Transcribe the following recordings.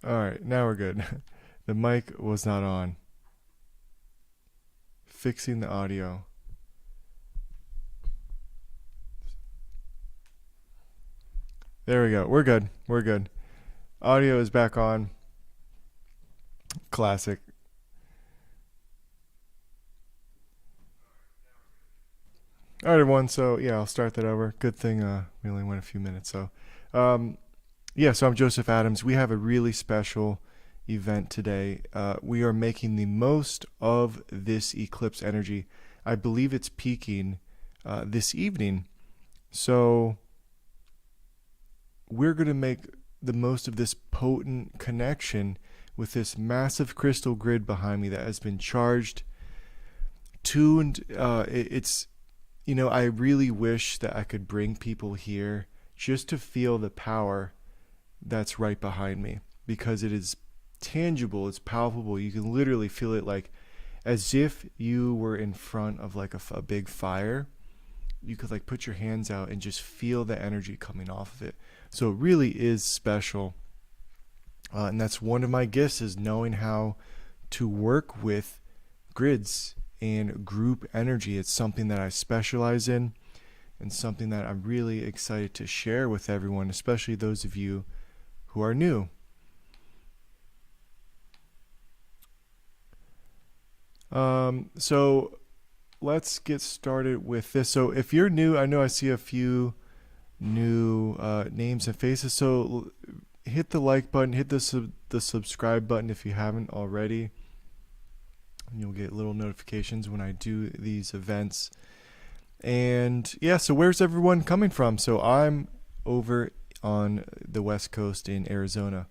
All right, now we're good. The mic was not on. Fixing the audio. There we go. We're good. We're good. Audio is back on. Classic. All right, everyone. So yeah, I'll start that over. Good thing we only went a few minutes. Um, so I'm Joseph Adams. We have a really special event today. We are making the most of this eclipse energy. I believe it's peaking this evening. So we're going to make the most of this potent connection with this massive crystal grid behind me that has been charged, tuned. I really wish that I could bring people here just to feel the power that's right behind me, because it is tangible, it's palpable. You can literally feel it, like as if you were in front of like a big fire. You could like put your hands out and just feel the energy coming off of it. So it really is special. And that's one of my gifts, is knowing how to work with grids and group energy. It's something that I specialize in, and something that I'm really excited to share with everyone, especially those of you who are new. So let's get started with this. So if you're new, I know I see a few new names and faces. So hit the like button, hit the subscribe button if you haven't already. You'll get little notifications when I do these events. And yeah, so where's everyone coming from? So I'm over on the West Coast in Arizona.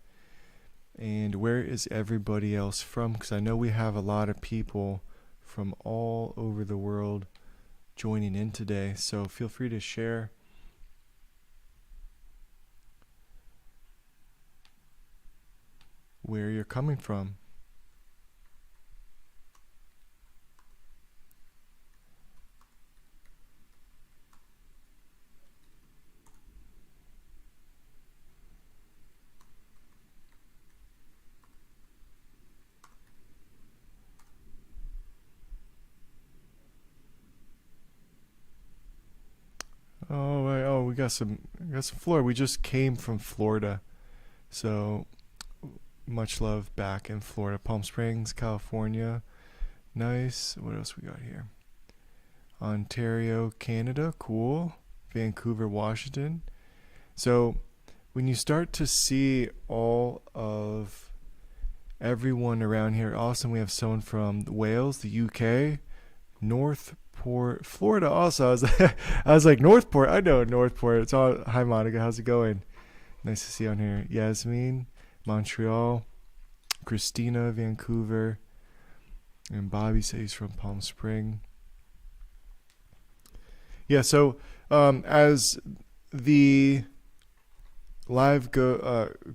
And where is everybody else from? Because I know we have a lot of people from all over the world joining in today. So feel free to share. Where you're coming from. We got some Florida. We just came from Florida. So much love back in Florida. Palm Springs, California. Nice. What else we got here? Ontario, Canada. Cool. Vancouver, Washington. So when you start to see all of everyone around here, awesome. We have someone from Wales, the UK, Northport, Florida. Also, I was like Northport. I know Northport. It's all. Hi, Monica. How's it going? Nice to see you on here. Yasmin, Montreal, Christina, Vancouver, and Bobby says he's from Palm Spring. Yeah. So as the live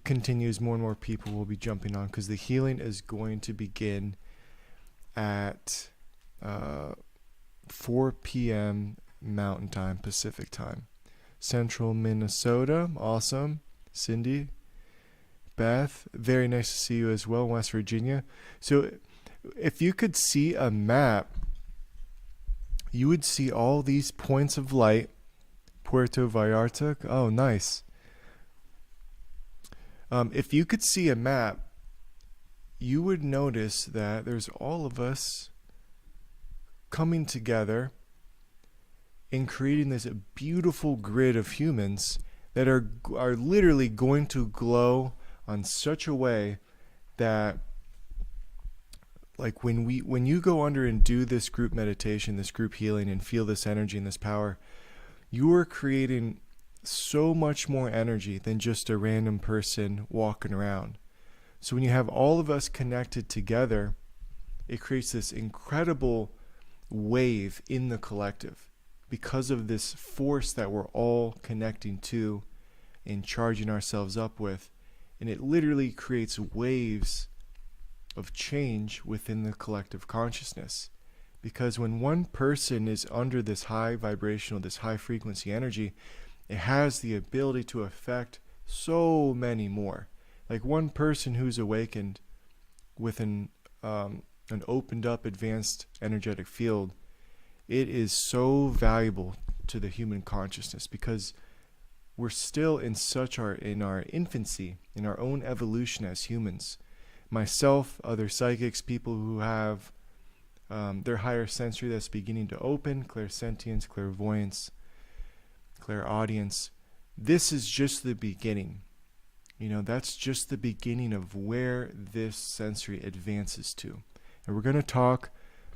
continues, more and more people will be jumping on, because the healing is going to begin at 4 p.m. Mountain Time, Pacific Time. Central Minnesota, awesome. Cindy, Beth, very nice to see you as well. West Virginia. So if you could see a map, you would see all these points of light. Puerto Vallarta, oh nice. If you could see a map, you would notice that there's all of us coming together and creating this beautiful grid of humans that are literally going to glow on such a way that, like, when you go under and do this group meditation, this group healing, and feel this energy and this power, you are creating so much more energy than just a random person walking around. So when you have all of us connected together, it creates this incredible wave in the collective, because of this force that we're all connecting to and charging ourselves up with. And it literally creates waves of change within the collective consciousness. Because when one person is under this high vibrational, this high frequency energy, it has the ability to affect so many more. Like one person who's awakened with an opened up advanced energetic field, it is so valuable to the human consciousness, because we're still in our infancy, in our own evolution as humans. Myself, other psychics, people who have their higher sensory that's beginning to open, clairsentience, clairvoyance, clairaudience. This is just the beginning. That's just the beginning of where this sensory advances to. And we're going to talk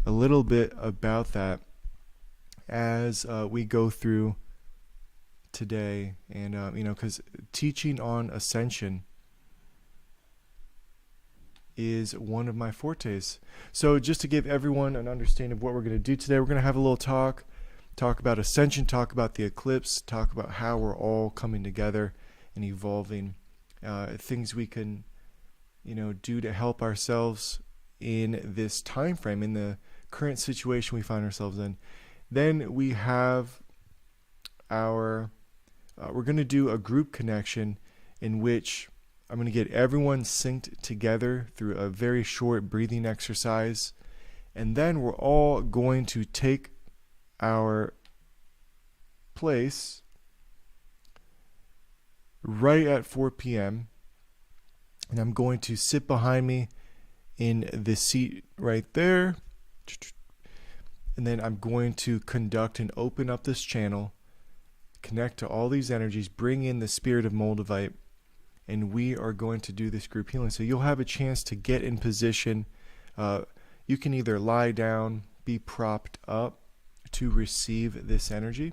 a little bit about that as we go through today. And, because teaching on ascension is one of my fortes. So just to give everyone an understanding of what we're going to do today, we're going to have a little talk about ascension, talk about the eclipse, talk about how we're all coming together and evolving, things we can, do to help ourselves in this time frame, in the current situation we find ourselves in. Then we have we're going to do a group connection in which I'm going to get everyone synced together through a very short breathing exercise. And then we're all going to take our place right at 4 p.m. And I'm going to sit behind me in the seat right there. And then I'm going to conduct and open up this channel, connect to all these energies, bring in the spirit of Moldavite, and we are going to do this group healing. So you'll have a chance to get in position. You can either lie down, be propped up to receive this energy.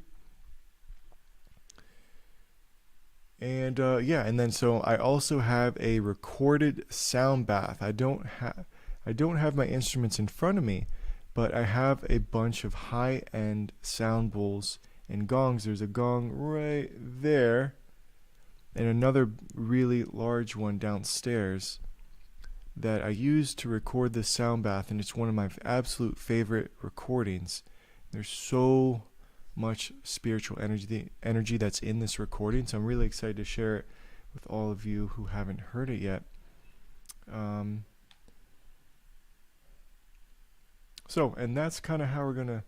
And and then so I also have a recorded sound bath. I don't have my instruments in front of me, but I have a bunch of high-end sound bowls and gongs. There's a gong right there, and another really large one downstairs that I use to record this sound bath, and it's one of my absolute favorite recordings. There's so much spiritual energy that's in this recording, so I'm really excited to share it with all of you who haven't heard it yet. And that's kind of how we're going to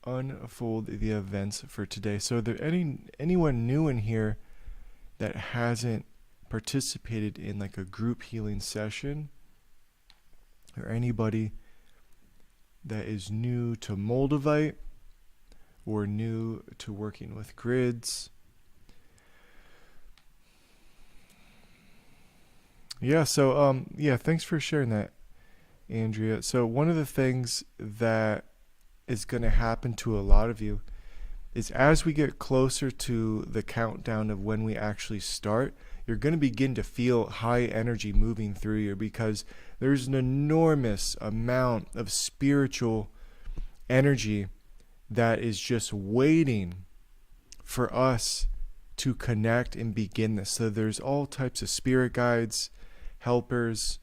unfold the events for today. So there anyone new in here that hasn't participated in like a group healing session, or anybody that is new to Moldavite or new to working with grids? Thanks for sharing that, Andrea. So one of the things that is going to happen to a lot of you is as we get closer to the countdown of when we actually start, you're going to begin to feel high energy moving through you, because there's an enormous amount of spiritual energy that is just waiting for us to connect and begin this. So there's all types of spirit guides, helpers,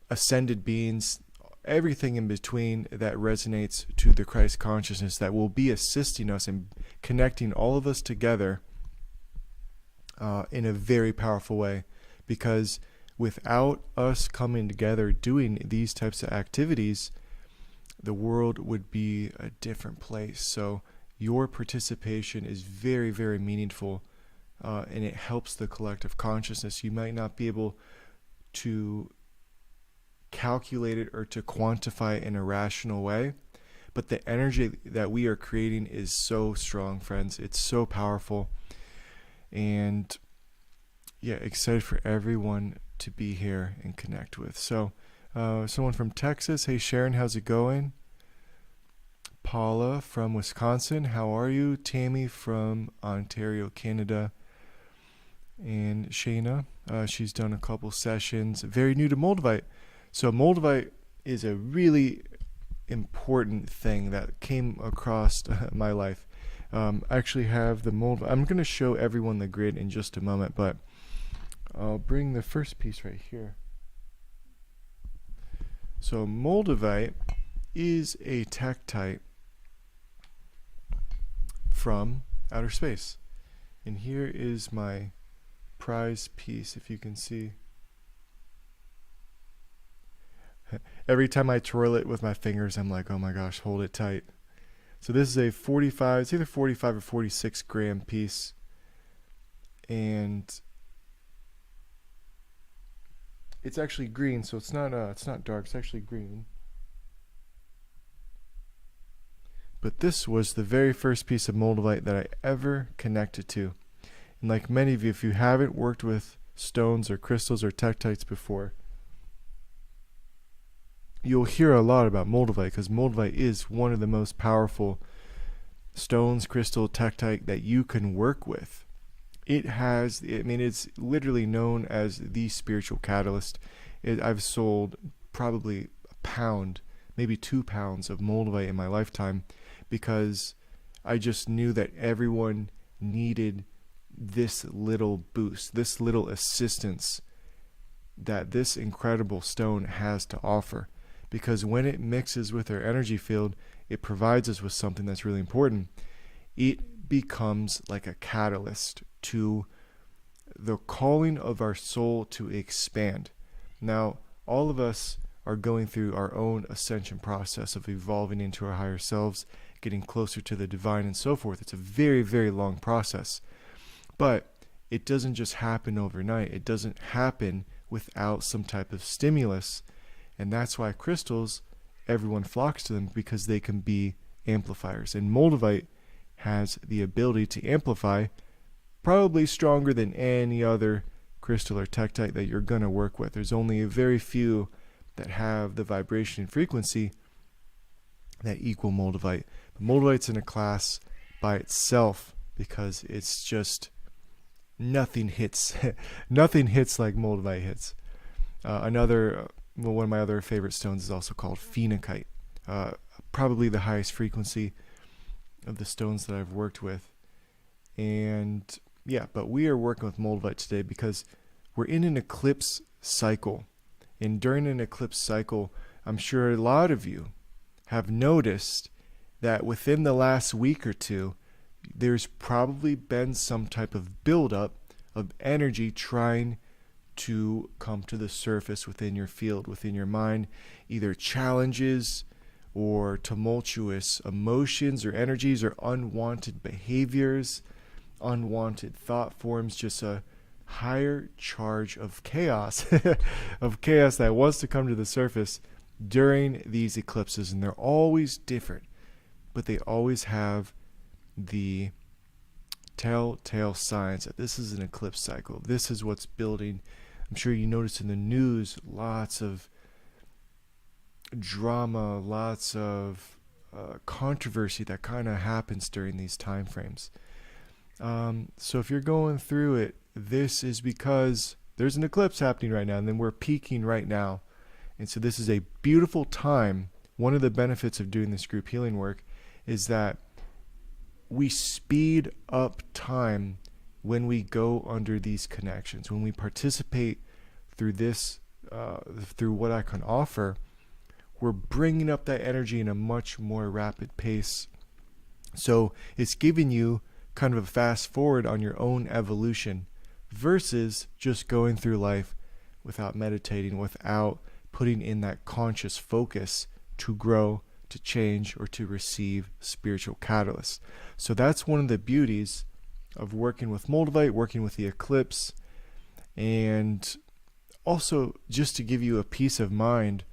ascended beings, everything in between that resonates to the Christ consciousness that will be assisting us in connecting all of us together in a very powerful way. Because without us coming together doing these types of activities, the world would be a different place. So your participation is very, very meaningful, and it helps the collective consciousness. You might not be able to calculate it or to quantify it in a rational way, but the energy that we are creating is so strong, friends. It's so powerful. And excited for everyone to be here and connect with. So someone from Texas, hey Sharon, how's it going? Paula from Wisconsin, how are you? Tammy from Ontario, Canada. And Shayna, she's done a couple sessions, very new to Moldavite. So Moldavite is a really important thing that came across my life. I actually have the Moldavite. I'm going to show everyone the grid in just a moment, but I'll bring the first piece right here. So Moldavite is a tektite from outer space. And here is my prized piece, if you can see. Every time I twirl it with my fingers, I'm like, oh my gosh, hold it tight. So this is a 45, it's either 45 or 46 gram piece. And it's actually green, so it's not dark, it's actually green. But this was the very first piece of Moldavite that I ever connected to. And like many of you, if you haven't worked with stones or crystals or tektites before, you'll hear a lot about Moldavite, because Moldavite is one of the most powerful stones, crystal, tektite that you can work with. It's literally known as the spiritual catalyst. I've sold probably a pound, maybe 2 pounds of Moldavite in my lifetime, because I just knew that everyone needed this little boost, this little assistance that this incredible stone has to offer. Because when it mixes with our energy field, it provides us with something that's really important. It becomes like a catalyst to the calling of our soul to expand. Now, all of us are going through our own ascension process of evolving into our higher selves, getting closer to the divine and so forth. It's a very, very long process. But it doesn't just happen overnight. It doesn't happen without some type of stimulus. And that's why crystals, everyone flocks to them, because they can be amplifiers. And Moldavite has the ability to amplify, probably stronger than any other crystal or tektite that you're going to work with. There's only a very few that have the vibration and frequency that equal Moldavite. But Moldavite's in a class by itself, because it's just nothing hits. Nothing hits like Moldavite hits. One of my other favorite stones is also called phenakite. Probably the highest frequency of the stones that I've worked with. And yeah, but we are working with Moldavite today because we're in an eclipse cycle. And during an eclipse cycle, I'm sure a lot of you have noticed that within the last week or two, there's probably been some type of buildup of energy trying to come to the surface within your field, within your mind, either challenges or tumultuous emotions or energies or unwanted behaviors, unwanted thought forms, just a higher charge of chaos, of chaos that wants to come to the surface during these eclipses. And they're always different, but they always have the telltale signs that this is an eclipse cycle. This is what's building. I'm sure you noticed in the news lots of drama, lots of controversy that kind of happens during these time frames. So if you're going through it, this is because there's an eclipse happening right now, and then we're peaking right now. And so this is a beautiful time. One of the benefits of doing this group healing work is that we speed up time when we go under these connections. When we participate through this, through what I can offer, we're bringing up that energy in a much more rapid pace. So it's giving you kind of a fast forward on your own evolution versus just going through life without meditating, without putting in that conscious focus to grow, to change, or to receive spiritual catalysts. So that's one of the beauties of working with Moldavite, working with the eclipse, and also just to give you a peace of mind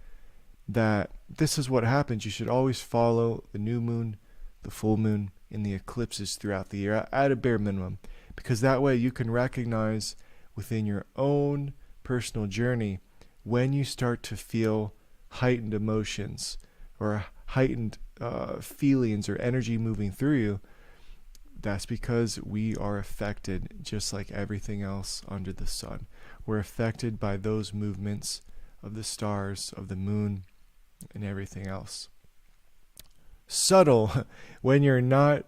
that this is what happens. You should always follow the new moon, the full moon, and the eclipses throughout the year at a bare minimum, because that way you can recognize within your own personal journey when you start to feel heightened emotions or heightened feelings or energy moving through you. That's because we are affected just like everything else under the sun. We're affected by those movements of the stars, of the moon, and everything else. Subtle when you're not,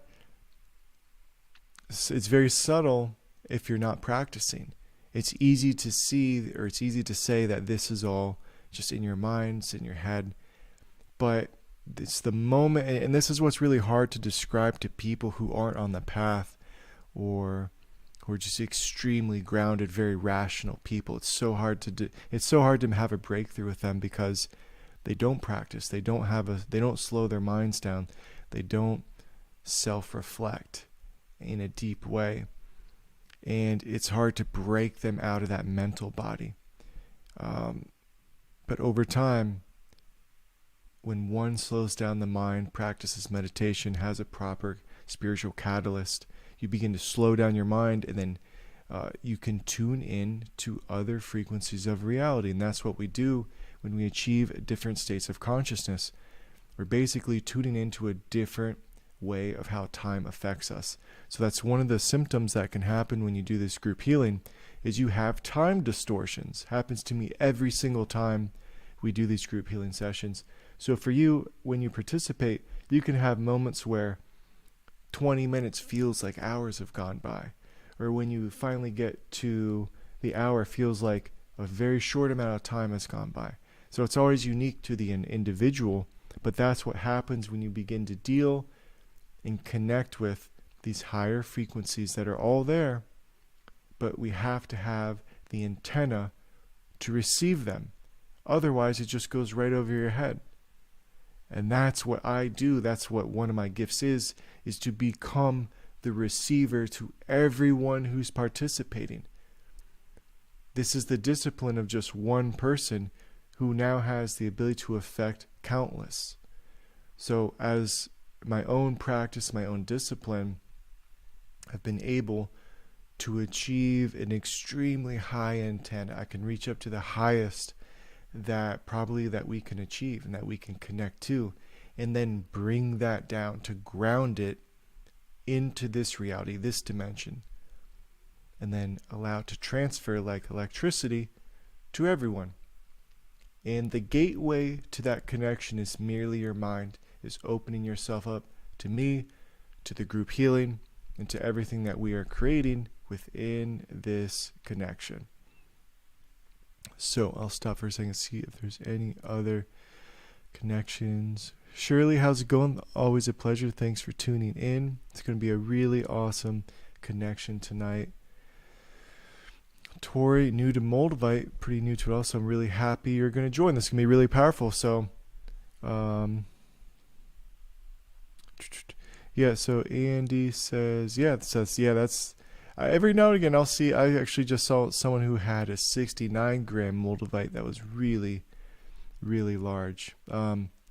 it's very subtle if you're not practicing. It's easy to see, or it's easy to say that this is all just in your mind, it's in your head, but it's the moment, and this is what's really hard to describe to people who aren't on the path or who are just extremely grounded, very rational people. It's so hard to have a breakthrough with them because they don't practice. They don't slow their minds down. They don't self-reflect in a deep way. And it's hard to break them out of that mental body. But over time, when one slows down the mind, practices meditation, has a proper spiritual catalyst, you begin to slow down your mind, and then you can tune in to other frequencies of reality. And that's what we do when we achieve different states of consciousness. We're basically tuning into a different way of how time affects us. So that's one of the symptoms that can happen when you do this group healing, is you have time distortions. Happens to me every single time we do these group healing sessions. So for you, when you participate, you can have moments where 20 minutes feels like hours have gone by. Or when you finally get to the hour, feels like a very short amount of time has gone by. So it's always unique to the individual, but that's what happens when you begin to deal and connect with these higher frequencies that are all there, but we have to have the antenna to receive them. Otherwise, it just goes right over your head. And that's what I do. That's what one of my gifts is to become the receiver to everyone who's participating. This is the discipline of just one person who now has the ability to affect countless. So as my own practice, my own discipline, I've been able to achieve an extremely high antenna. I can reach up to the highest that we can achieve and that we can connect to, and then bring that down to ground it into this reality, this dimension, and then allow it to transfer like electricity to everyone. And the gateway to that connection is merely your mind, is opening yourself up to me, to the group healing, and to everything that we are creating within this connection. So I'll stop for a second and see if there's any other connections. Shirley, how's it going? Always a pleasure. Thanks for tuning in. It's going to be a really awesome connection tonight. Tori, new to Moldavite, pretty new to it also. I'm really happy you're going to join. This is going to be really powerful. So, yeah, so Andy says, that's, every now and again I'll see, I actually just saw someone who had a 69 gram Moldavite that was really, really large.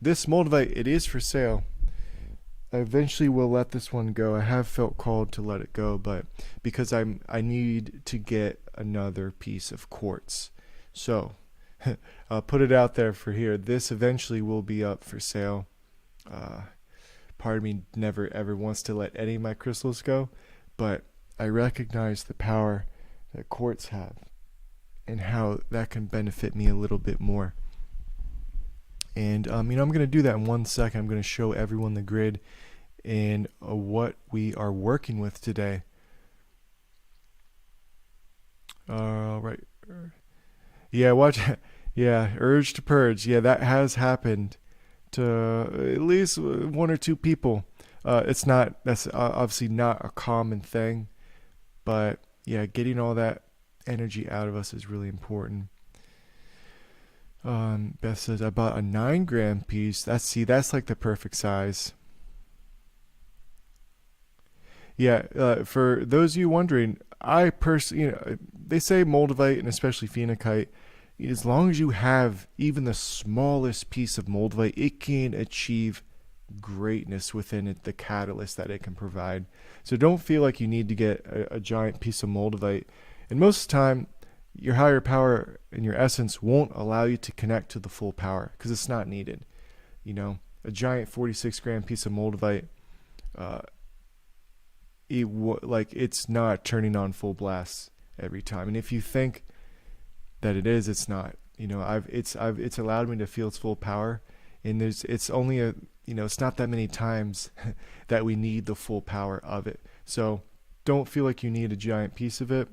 This Moldavite, it is for sale. I eventually will let this one go. I have felt called to let it go, but because I need to get another piece of quartz. So I'll put it out there for here. This eventually will be up for sale. Part of me never ever wants to let any of my crystals go, but I recognize the power that quartz have and how that can benefit me a little bit more. And I'm going to do that in 1 second. I'm going to show everyone the grid and what we are working with today. Right. Yeah, watch. Yeah, urge to purge. Yeah, that has happened to at least one or two people. That's obviously not a common thing, but yeah, getting all that energy out of us is really important. Beth says, I bought a 9 gram piece. That's like the perfect size. Yeah, for those of you wondering, I personally, they say Moldavite and especially phenakite, as long as you have even the smallest piece of Moldavite, it can achieve greatness within it, the catalyst that it can provide. So don't feel like you need to get a giant piece of Moldavite. And most of the time, your higher power and your essence won't allow you to connect to the full power because it's not needed. A giant 46 gram piece of Moldavite, it's not turning on full blast every time. And if you think that it is, it's not. It's allowed me to feel its full power, and it's not that many times that we need the full power of it. So don't feel like you need a giant piece of it.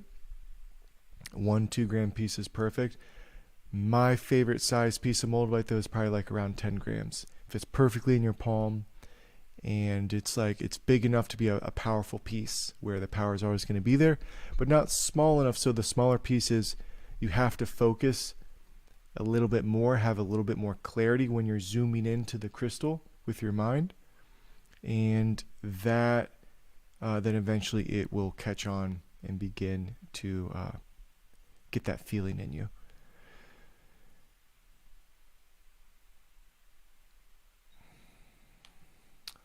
1-2 gram piece is perfect. My favorite size piece of Moldavite though is probably like around 10 grams. Fits perfectly in your palm, and it's like it's big enough to be a powerful piece where the power is always going to be there, but not small enough so the smaller pieces you have to focus a little bit more, have a little bit more clarity when you're zooming into the crystal with your mind, and that then eventually it will catch on and begin to get that feeling in you.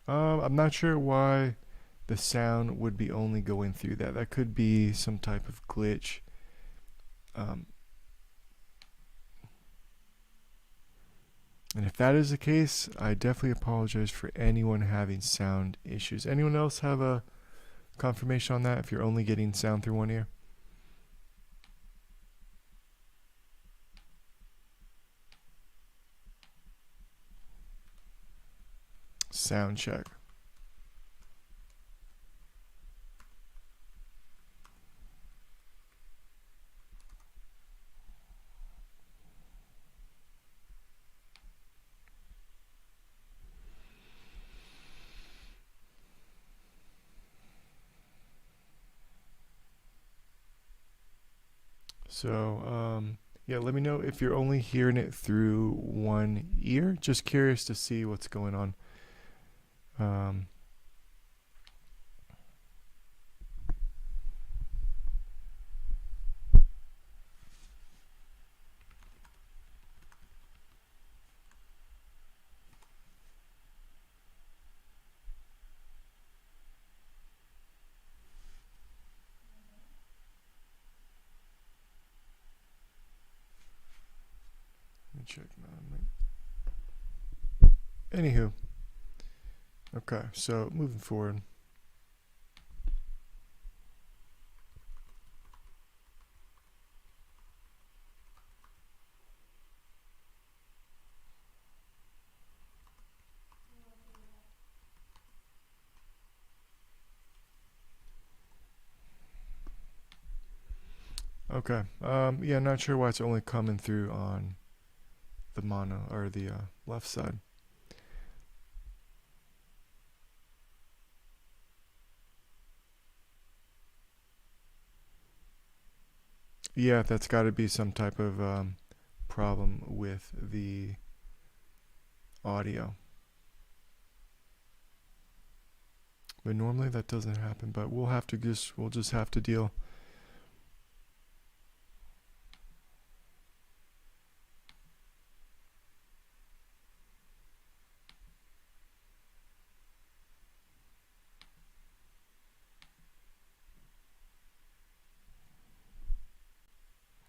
I'm not sure why the sound would be only going through that. That could be some type of glitch. And if that is the case, I definitely apologize for anyone having sound issues. Anyone else have a confirmation on that if you're only getting sound through one ear? Sound check. So, yeah, let me know if you're only hearing it through one ear. Just curious to see what's going on. Let me check my. Anywho, okay, so moving forward. Okay, yeah, not sure why it's only coming through on the mono or the left side. Yeah, that's got to be some type of problem with the audio. But normally that doesn't happen, but we'll just have to deal.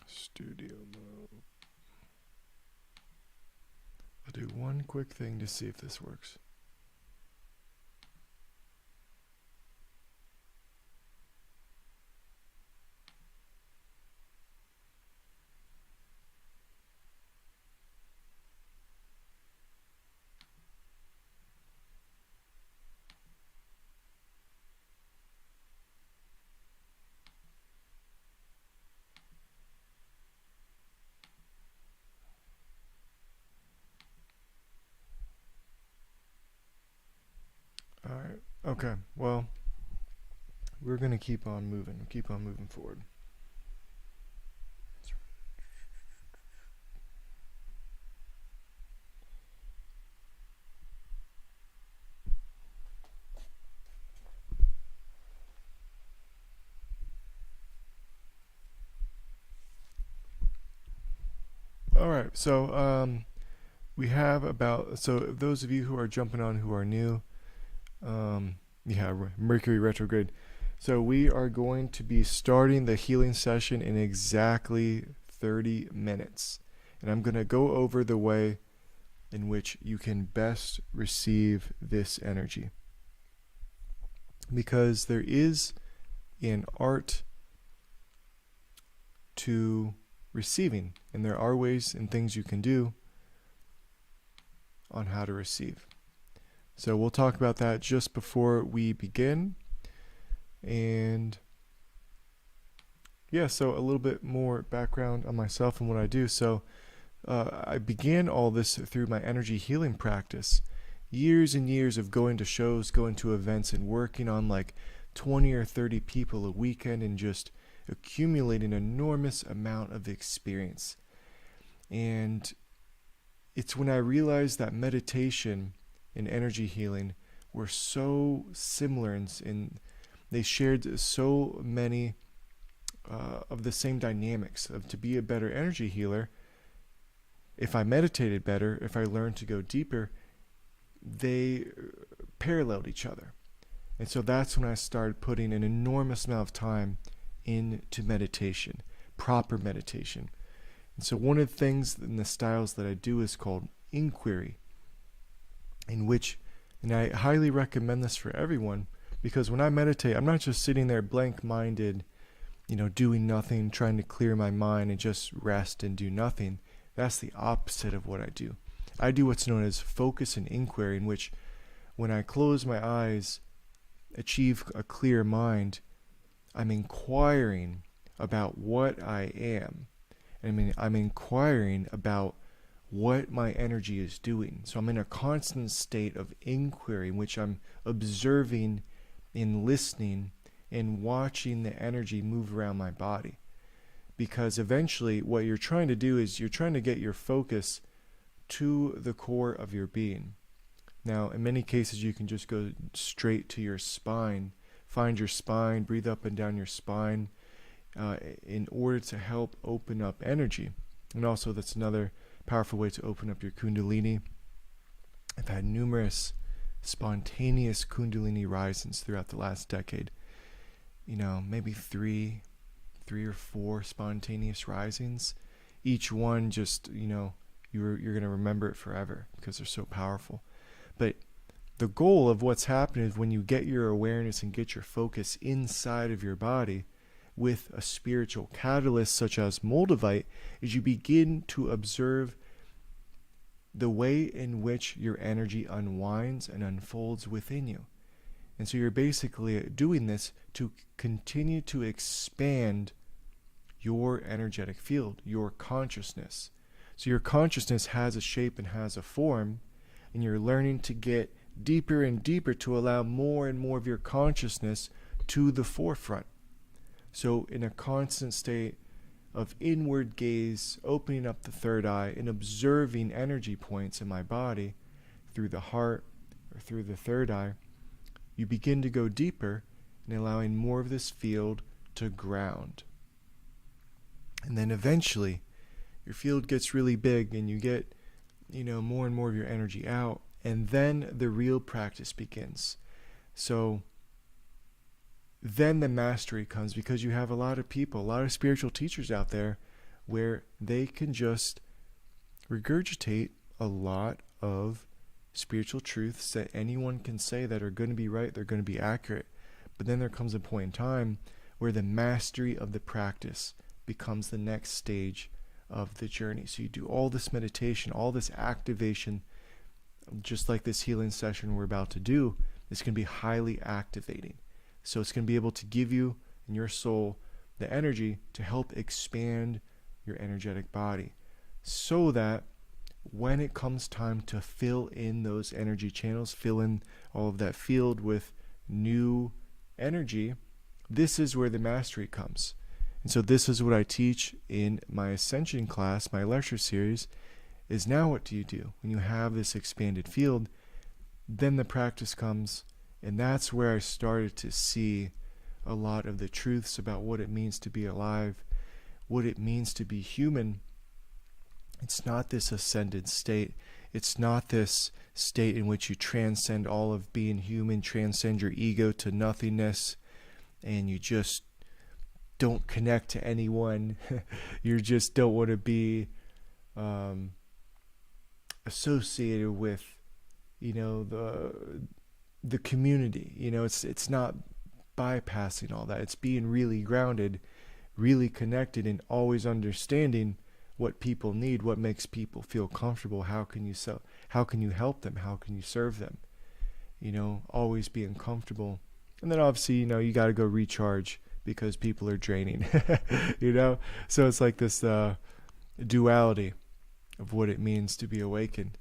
Studio mode. I'll do one quick thing to see if this works. All right. Okay. Well, we're going to keep on moving forward. All right. So, we have so those of you who are jumping on who are new, Mercury retrograde. So we are going to be starting the healing session in exactly 30 minutes. And I'm going to go over the way in which you can best receive this energy. Because there is an art to receiving, and there are ways and things you can do on how to receive. So we'll talk about that just before we begin. And yeah, so a little bit more background on myself and what I do. So I began all this through my energy healing practice. years and years of going to shows, going to events, and working on like 20 or 30 people a weekend and just accumulating an enormous amount of experience. And it's when I realized that meditation and energy healing were so similar, and they shared so many of the same dynamics of to be a better energy healer. If I meditated better, if I learned to go deeper, they paralleled each other. And so that's when I started putting an enormous amount of time into meditation, proper meditation. And so one of the things in the styles that I do is called inquiry, in which, and I highly recommend this for everyone, because when I meditate, I'm not just sitting there blank-minded, doing nothing, trying to clear my mind and just rest and do nothing. That's the opposite of what I do. I do what's known as focus and inquiry, in which when I close my eyes, achieve a clear mind, I'm inquiring about what I am. I'm inquiring about what my energy is doing. So I'm in a constant state of inquiry in which I'm observing and listening and watching the energy move around my body. Because eventually what you're trying to do is you're trying to get your focus to the core of your being. Now, in many cases, you can just go straight to your spine. Find your spine, breathe up and down your spine in order to help open up energy. And also, that's another powerful way to open up your kundalini. I've had numerous spontaneous kundalini risings throughout the last decade. Maybe three or four spontaneous risings. Each one just, you're going to remember it forever because they're so powerful. But the goal of what's happening is when you get your awareness and get your focus inside of your body with a spiritual catalyst such as Moldavite, is you begin to observe the way in which your energy unwinds and unfolds within you. And so you're basically doing this to continue to expand your energetic field, your consciousness. So your consciousness has a shape and has a form, and you're learning to get deeper and deeper to allow more and more of your consciousness to the forefront. So in a constant state of inward gaze, opening up the third eye and observing energy points in my body through the heart or through the third eye, you begin to go deeper and allowing more of this field to ground. And then eventually your field gets really big and you get, more and more of your energy out. And then the real practice begins. So then the mastery comes, because you have a lot of people, a lot of spiritual teachers out there where they can just regurgitate a lot of spiritual truths that anyone can say that are going to be right, they're going to be accurate. But then there comes a point in time where the mastery of the practice becomes the next stage of the journey. So you do all this meditation, all this activation, just like this healing session we're about to do. It's going to be highly activating. So it's going to be able to give you and your soul the energy to help expand your energetic body, so that when it comes time to fill in those energy channels, fill in all of that field with new energy, this is where the mastery comes. And so this is what I teach in my Ascension class, my lecture series, is now what do you do? When you have this expanded field, then the practice comes, and that's where I started to see a lot of the truths about what it means to be alive, what it means to be human. It's not this ascended state. It's not this state in which you transcend all of being human, transcend your ego to nothingness, and you just don't connect to anyone. You just don't want to be associated with, the community. It's not bypassing all that. It's being really grounded, really connected, and always understanding what people need, what makes people feel comfortable. How can you help them? How can you serve them? Always being comfortable. And then obviously, you got to go recharge because people are draining. So it's like this duality of what it means to be awakened.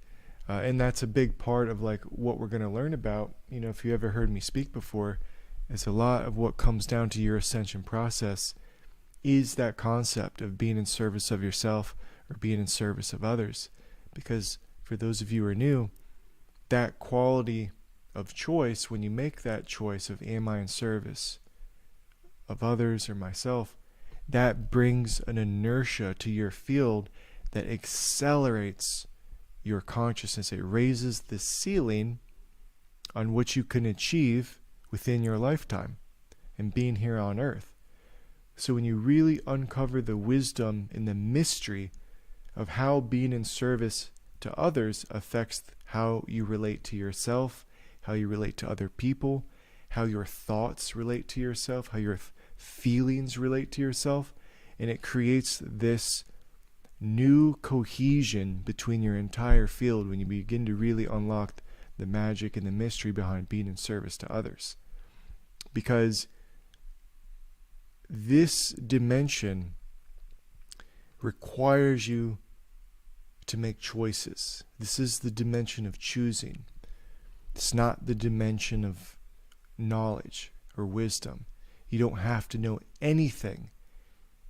And that's a big part of like what we're going to learn about. If you ever heard me speak before, it's a lot of what comes down to your ascension process is that concept of being in service of yourself or being in service of others. Because for those of you who are new, that quality of choice, when you make that choice of am I in service of others or myself, that brings an inertia to your field that accelerates your consciousness. It raises the ceiling on what you can achieve within your lifetime and being here on earth. So when you really uncover the wisdom and the mystery of how being in service to others affects how you relate to yourself, how you relate to other people, how your thoughts relate to yourself, how your feelings relate to yourself, and it creates this new cohesion between your entire field when you begin to really unlock the magic and the mystery behind being in service to others. Because this dimension requires you to make choices. This is the dimension of choosing. It's not the dimension of knowledge or wisdom. You don't have to know anything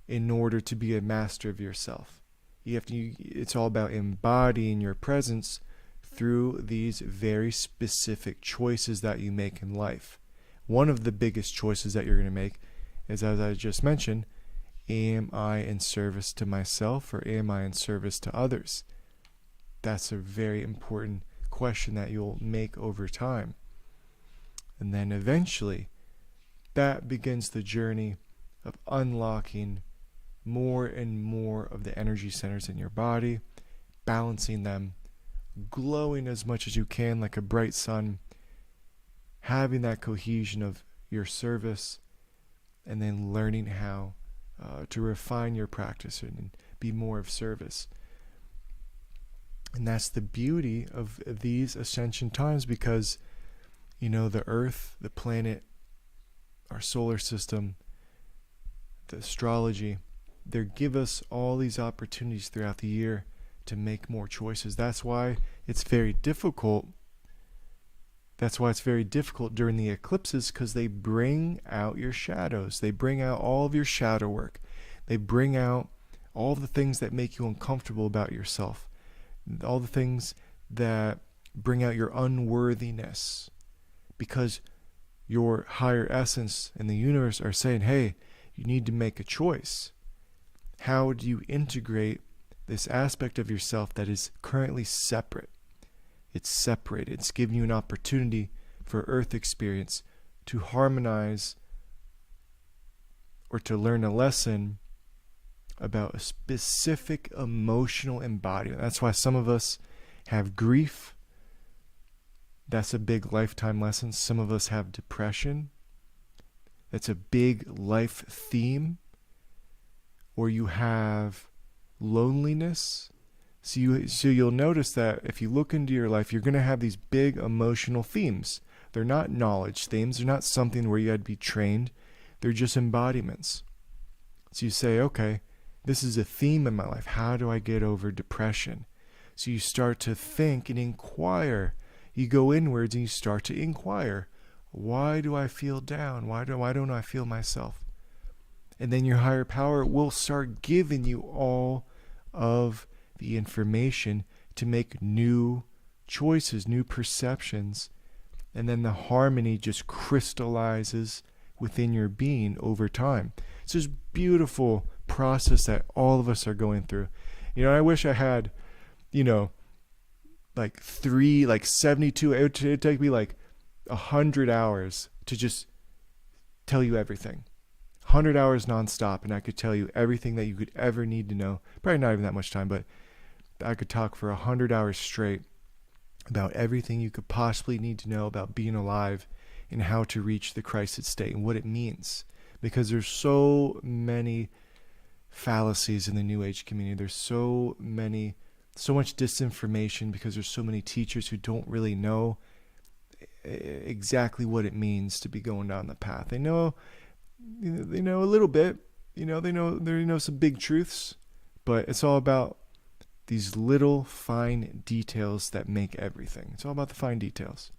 in order to be a master of yourself. It's all about embodying your presence through these very specific choices that you make in life. One of the biggest choices that you're going to make is, as I just mentioned, am I in service to myself or am I in service to others? That's a very important question that you'll make over time. And then eventually, that begins the journey of unlocking more and more of the energy centers in your body, balancing them, glowing as much as you can like a bright sun, having that cohesion of your service, and then learning how to refine your practice and be more of service. And that's the beauty of these ascension times, because the earth, the planet, our solar system, the astrology, they give us all these opportunities throughout the year to make more choices. That's why it's very difficult. That's why it's very difficult during the eclipses, because they bring out your shadows. They bring out all of your shadow work. They bring out all the things that make you uncomfortable about yourself. All the things that bring out your unworthiness. Because your higher essence and the universe are saying, hey, you need to make a choice. How do you integrate this aspect of yourself that is currently separate? It's separated. It's giving you an opportunity for earth experience to harmonize or to learn a lesson about a specific emotional embodiment. That's why some of us have grief. That's a big lifetime lesson. Some of us have depression. That's a big life theme. Or you have loneliness. So you'll notice that if you look into your life, you're going to have these big emotional themes. They're not knowledge themes. They're not something where you had to be trained. They're just embodiments. So you say, okay, this is a theme in my life. How do I get over depression? So you start to think and inquire. You go inwards and you start to inquire. Why do I feel down? Why don't I feel myself? And then your higher power will start giving you all of the information to make new choices, new perceptions. And then the harmony just crystallizes within your being over time. It's this beautiful process that all of us are going through. I wish I had, like 72, it would take me like 100 hours to just tell you everything. 100 hours nonstop, and I could tell you everything that you could ever need to know. Probably not even that much time, but I could talk for 100 hours straight about everything you could possibly need to know about being alive and how to reach the Christed state and what it means. Because there's so many fallacies in the New Age community. There's so much disinformation because there's so many teachers who don't really know exactly what it means to be going down the path. They know a little bit, they know some big truths, but it's all about these little fine details that make everything. It's all about the fine details.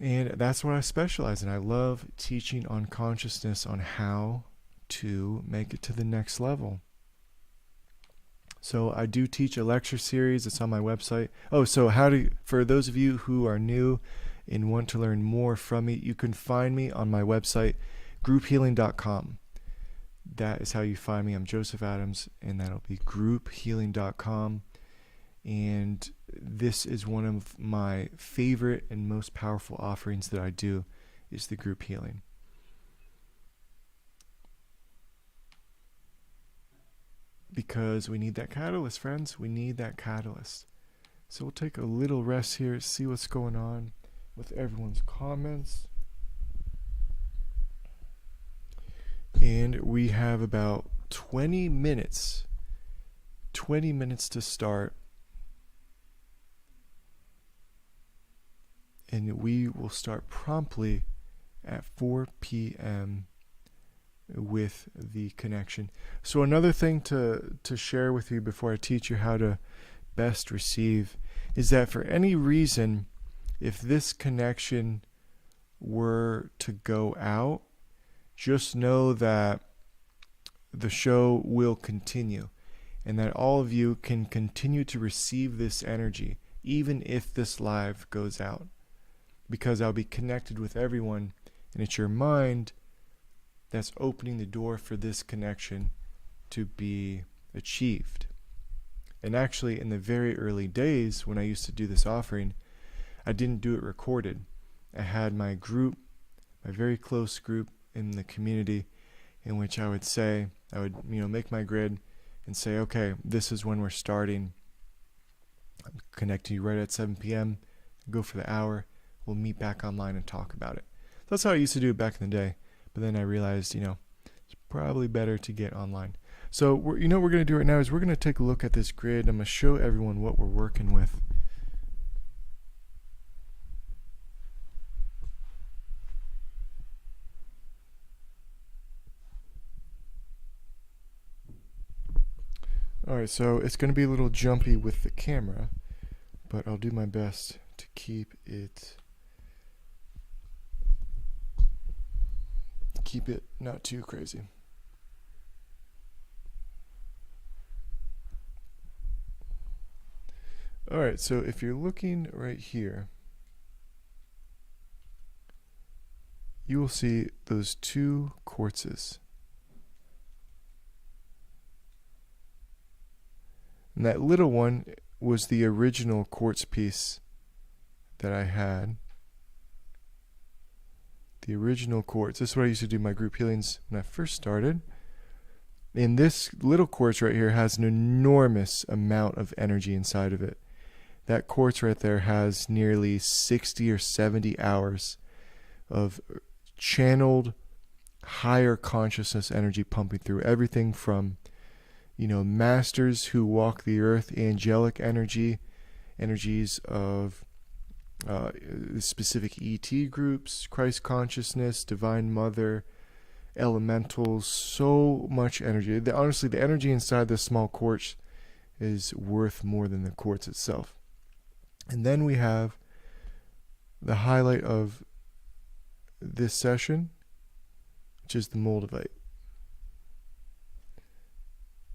And that's what I specialize in. I love teaching on consciousness, on how to make it to the next level. So I do teach a lecture series. It's on my website. Oh, so for those of you who are new and want to learn more from me, you can find me on my website, grouphealing.com. That is how you find me. I'm Joseph Adams, and that'll be grouphealing.com. And this is one of my favorite and most powerful offerings that I do, is the group healing. Because we need that catalyst, friends. We need that catalyst. So we'll take a little rest here, see what's going on with everyone's comments. And we have about 20 minutes to start. And we will start promptly at 4 p.m. with the connection. So another thing to share with you before I teach you how to best receive is that for any reason, if this connection were to go out, just know that the show will continue and that all of you can continue to receive this energy even if this live goes out, because I'll be connected with everyone, and it's your mind that's opening the door for this connection to be achieved. And actually, in the very early days when I used to do this offering, I didn't do it recorded. I had my group, my very close group in the community, in which I would make my grid and say, okay, this is when we're starting. I'm connecting you right at 7 p.m. Go for the hour. We'll meet back online and talk about it. That's how I used to do it back in the day. But then I realized, it's probably better to get online. So, what we're going to do right now is we're going to take a look at this grid. I'm going to show everyone what we're working with. Alright, so it's going to be a little jumpy with the camera, but I'll do my best to keep it not too crazy. Alright, so if you're looking right here, you will see those two quartzes. And that little one was the original quartz piece that I had. The original quartz. This is what I used to do my group healings when I first started. And this little quartz right here has an enormous amount of energy inside of it. That quartz right there has nearly 60 or 70 hours of channeled higher consciousness energy pumping through everything from masters who walk the earth, angelic energies of specific ET groups, Christ consciousness, Divine Mother, elementals, so much energy. Honestly, the energy inside this small quartz is worth more than the quartz itself. And then we have the highlight of this session, which is the Moldavite.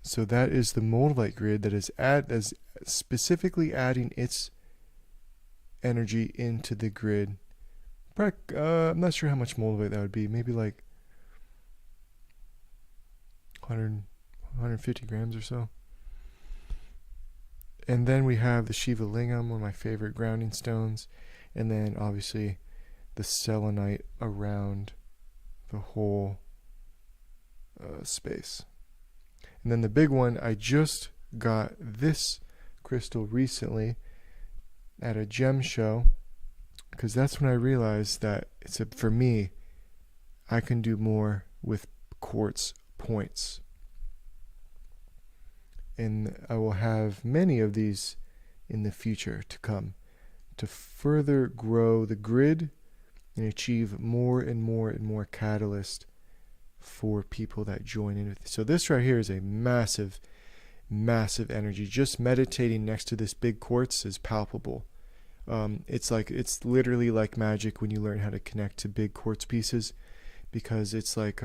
So that is the Moldavite grid that is specifically adding its energy into the grid. I'm not sure how much Moldavite that would be. Maybe like 150 grams or so. And then we have the Shiva Lingam, one of my favorite grounding stones. And then obviously the selenite around the whole space. And then the big one, I just got this crystal recently at a gem show, because that's when I realized that for me, I can do more with quartz points. And I will have many of these in the future to come to further grow the grid and achieve more and more and more catalyst for people that join in. So this right here is a massive, massive energy. Just meditating next to this big quartz is palpable. It's literally like magic when you learn how to connect to big quartz pieces, because it's like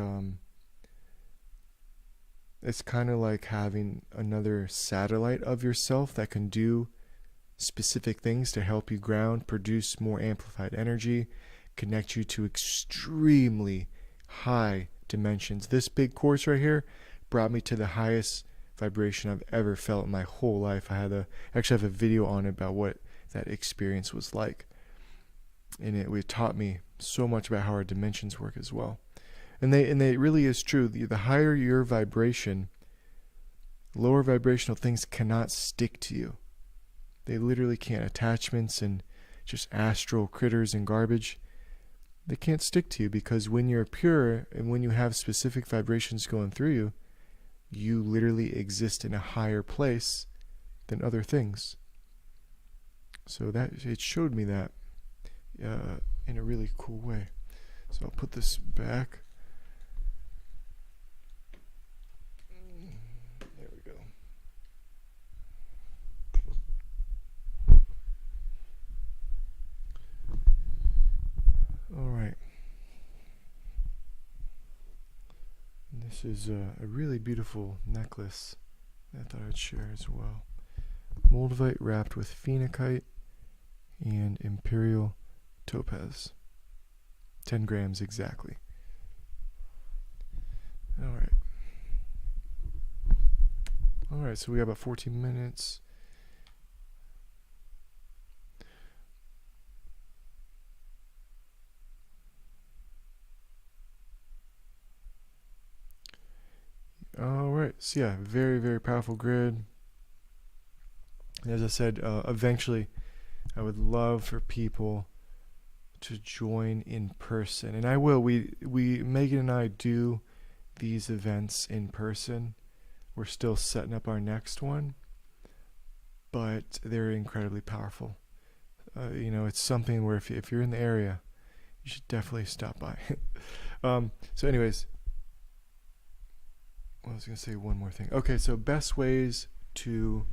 it's kind of like having another satellite of yourself that can do specific things to help you ground, produce more amplified energy, connect you to extremely high dimensions. This big quartz right here brought me to the highest vibration I've ever felt in my whole life. Actually have a video on it about what that experience was like, and it taught me so much about how our dimensions work as well. And it really is true. The higher your vibration, lower vibrational things cannot stick to you. They literally can't. Attachments and just astral critters and garbage, they can't stick to you, because when you're pure and when you have specific vibrations going through you, you literally exist in a higher place than other things. So that it showed me that in a really cool way. So I'll put this back. There we go. All right. And this is a really beautiful necklace that I thought I'd share as well. Moldavite wrapped with phenakite and imperial topaz. 10 grams exactly. Alright, so we got about 14 minutes. Alright, so yeah, very, very powerful grid. As I said, eventually I would love for people to join in person, and I will. We Megan and I do these events in person. We're still setting up our next one, but they're incredibly powerful. It's something where if you're in the area, you should definitely stop by. So anyways, I was going to say one more thing. Okay, so best ways to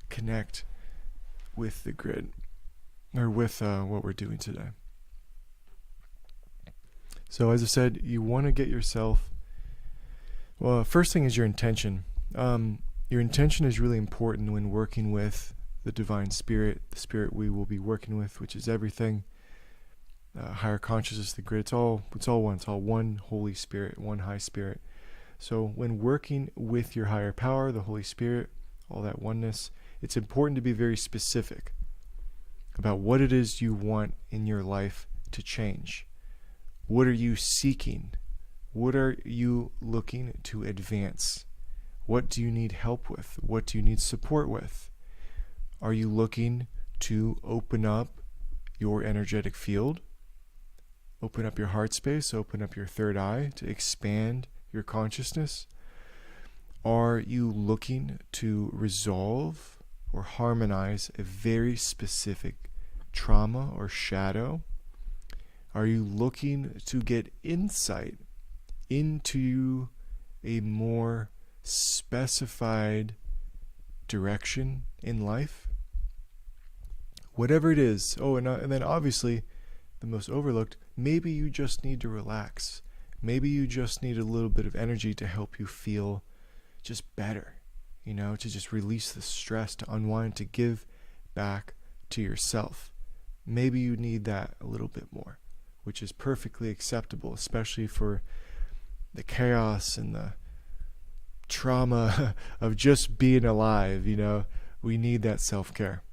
connect with the grid, or with what we're doing today. So as I said, you want to get yourself, well, first thing is your intention. Your intention is really important when working with the divine spirit, the spirit we will be working with, which is everything. Higher consciousness, the grid, it's all one. It's all one Holy Spirit, one high spirit. So when working with your higher power, the Holy Spirit, all that oneness, it's important to be very specific about what it is you want in your life to change. What are you seeking? What are you looking to advance? What do you need help with? What do you need support with? Are you looking to open up your energetic field? Open up your heart space, open up your third eye to expand your consciousness? Are you looking to resolve or harmonize a very specific trauma or shadow? Are you looking to get insight into a more specified direction in life? Whatever it is. And then obviously, the most overlooked, maybe you just need to relax. Maybe you just need a little bit of energy to help you feel just better, to just release the stress, to unwind, to give back to yourself. Maybe you need that a little bit more, which is perfectly acceptable, especially for the chaos and the trauma of just being alive. We need that self-care.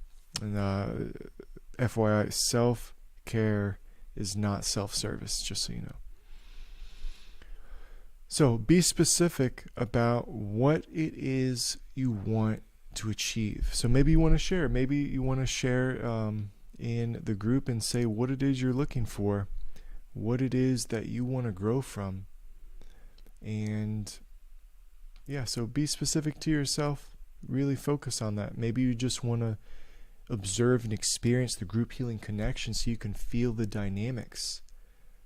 And FYI, self-care is not self-service, just so you know. So be specific about what it is you want to achieve. So maybe you want to share. Maybe you want to share in the group and say what it is you're looking for, what it is that you want to grow from. And yeah, so be specific to yourself. Really focus on that. Maybe you just want to observe and experience the group healing connection so you can feel the dynamics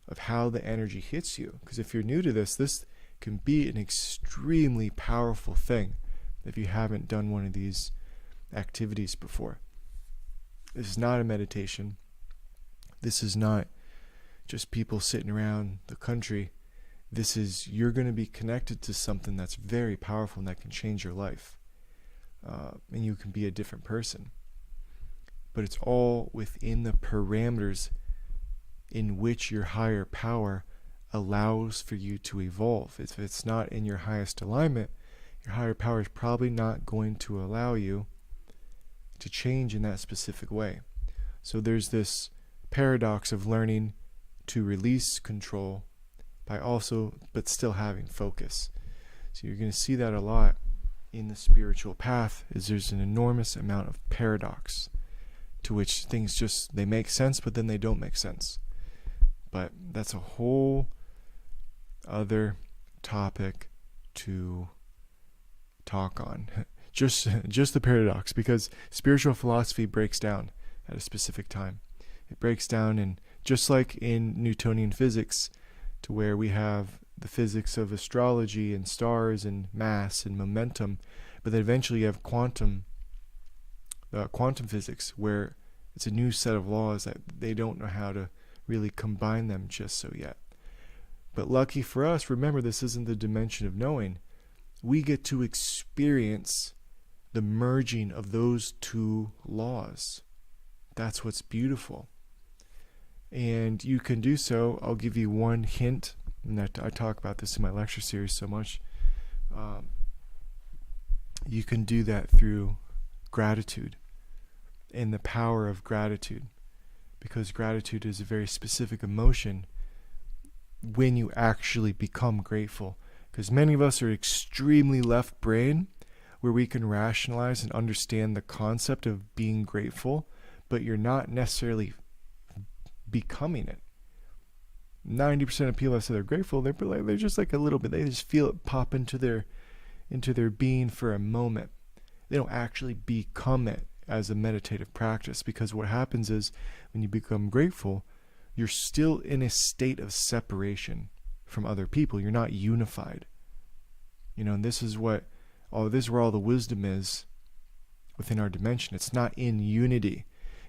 of how the energy hits you. Because if you're new to this can be an extremely powerful thing. if you haven't done one of these activities before. This is not a meditation. This is not just people sitting around the country. This is, you're going to be connected to something that's very powerful and that can change your life. And you can be a different person. But it's all within the parameters in which your higher power allows for you to evolve. If it's not in your highest alignment, your higher power is probably not going to allow you to change in that specific way. So there's this paradox of learning to release control but still having focus. So you're going to see that a lot in the spiritual path, is there's an enormous amount of paradox to which things just, they make sense, but then they don't make sense. But that's a whole other topic to talk on. just the paradox, because spiritual philosophy breaks down at a specific time. It breaks down, and just like in Newtonian physics, to where we have the physics of astrology and stars and mass and momentum, but then eventually you have quantum physics, where it's a new set of laws that they don't know how to really combine them just so yet. But lucky for us, remember, this isn't the dimension of knowing. We get to experience the merging of those two laws. That's what's beautiful. And you can do so. I'll give you one hint, and that I talk about this in my lecture series so much. You can do that through gratitude and the power of gratitude, because gratitude is a very specific emotion when you actually become grateful. Because many of us are extremely left brain, where we can rationalize and understand the concept of being grateful, but you're not necessarily becoming it. 90% of people that say they're grateful, they're just like a little bit, they just feel it pop into their being for a moment. They don't actually become it as a meditative practice, because what happens is when you become grateful, you're still in a state of separation from other people. You're not unified. And this is where all the wisdom is within our dimension. It's not in unity.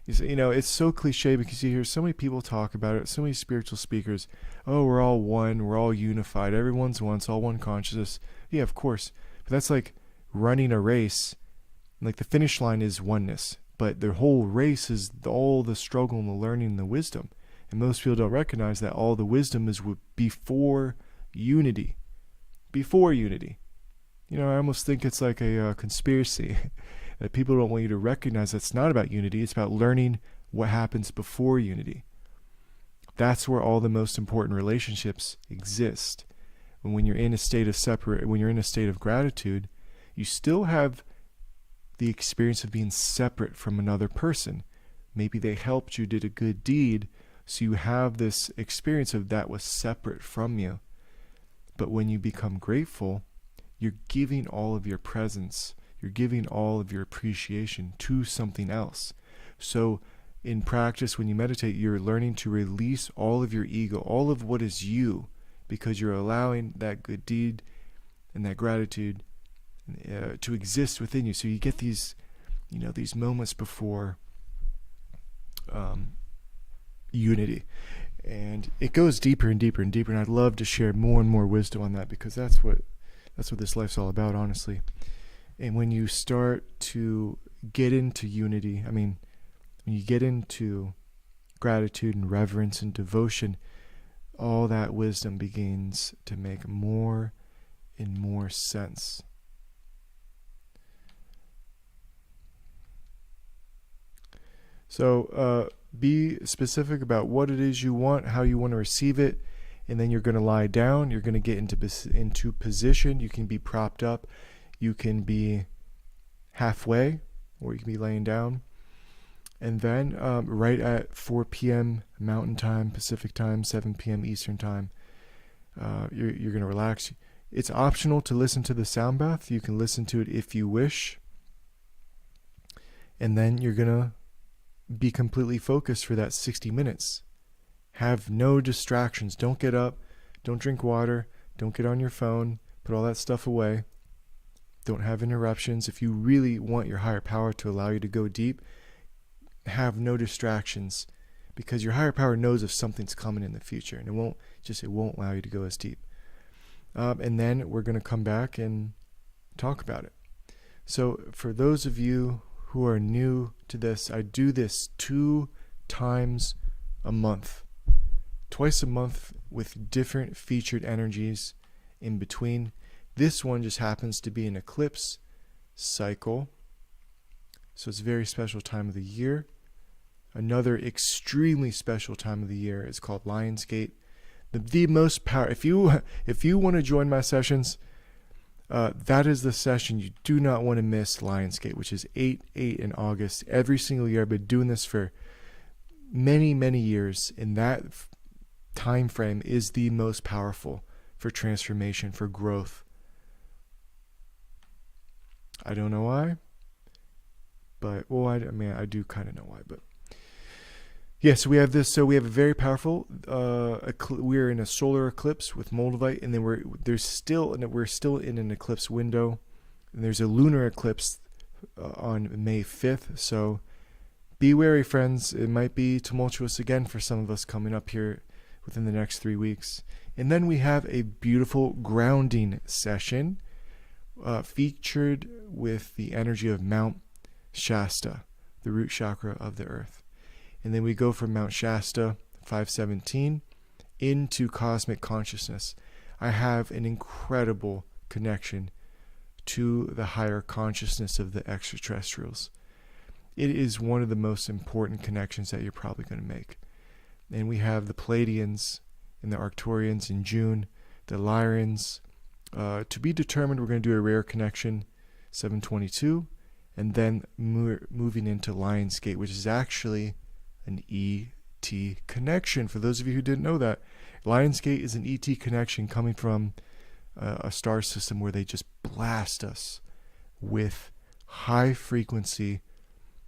It's so cliche, because you hear so many people talk about it, so many spiritual speakers. Oh, we're all one, we're all unified, everyone's one, it's all one consciousness. Yeah, of course. But that's like running a race. Like, the finish line is oneness, but the whole race is all the struggle and the learning and the wisdom. And most people don't recognize that all the wisdom is before unity. Before unity. I almost think it's like a conspiracy that people don't want you to recognize. That's not about unity. It's about learning what happens before unity. That's where all the most important relationships exist. And when you're in a state of gratitude, you still have the experience of being separate from another person. Maybe they helped you, did a good deed, so you have this experience of that was separate from you. But when you become grateful, you're giving all of your presence, you're giving all of your appreciation to something else. So in practice, when you meditate, you're learning to release all of your ego, all of what is you, because you're allowing that good deed and that gratitude to exist within you. So you get these moments before unity. And it goes deeper and deeper and deeper, and I'd love to share more and more wisdom on that, because that's what this life's all about, honestly. And when you start to get into unity, when you get into gratitude and reverence and devotion, all that wisdom begins to make more and more sense. So be specific about what it is you want, how you want to receive it, and then you're going to lie down. You're going to get into position. You can be propped up. You can be halfway, or you can be laying down. And then right at 4 p.m. Mountain Time, Pacific Time, 7 p.m. Eastern Time, you're going to relax. It's optional to listen to the sound bath. You can listen to it if you wish. And then you're going to be completely focused for that 60 minutes. Have no distractions. Don't get up. Don't drink water. Don't get on your phone. Put all that stuff away. don't have interruptions. If you really want your higher power to allow you to go deep, have no distractions, because your higher power knows if something's coming in the future, and it won't allow you to go as deep. And then we're going to come back and talk about it. So for those of you who are new to this, I do this 2 times a month, twice a month, with different featured energies in between. This one just happens to be an eclipse cycle, so it's a very special time of the year. Another extremely special time of the year is called Lionsgate. The most power. If you want to join my sessions, that is the session you do not want to miss. Lionsgate, which is 8/8 in August. Every single year, I've been doing this for many years, and that time frame is the most powerful for transformation, for growth. I don't know why, but I do kind of know why, but yeah. So we have this. So we have a very powerful. We're in a solar eclipse with Moldavite, and then we're still in an eclipse window, and there's a lunar eclipse on May 5th. So be wary, friends. It might be tumultuous again for some of us coming up here within the next 3 weeks. And then we have a beautiful grounding session featured with the energy of Mount Shasta, the root chakra of the earth. And then we go from Mount Shasta, 517, into cosmic consciousness. I have an incredible connection to the higher consciousness of the extraterrestrials. It is one of the most important connections that you're probably going to make. And we have the Pleiadians and the Arcturians in June, the Lyrians. To be determined, we're going to do a rare connection, 722, and then moving into Lionsgate, which is actually an ET connection. For those of you who didn't know that, Lionsgate is an ET connection coming from a star system where they just blast us with high frequency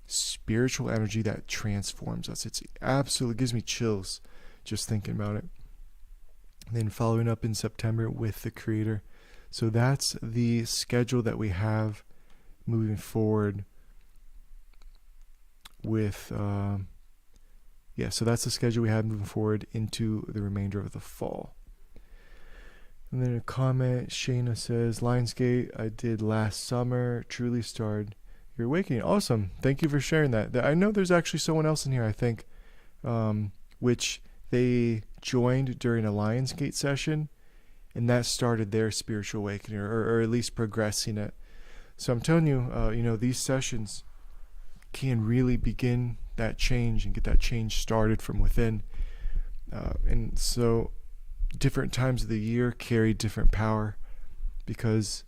spiritual energy that transforms us. It's absolutely gives me chills just thinking about it. And then following up in September with the Creator. So that's the schedule that we have moving forward with so that's the schedule we have moving forward into the remainder of the fall. And then a comment, Shayna says, Lionsgate I did last summer, truly started your awakening. Awesome. Thank you for sharing that. I know there's actually someone else in here, I think, which they joined during a Lionsgate session, and that started their spiritual awakening, or at least progressing it. So I'm telling you, these sessions can really begin that change and get that change started from within. And so different times of the year carry different power, because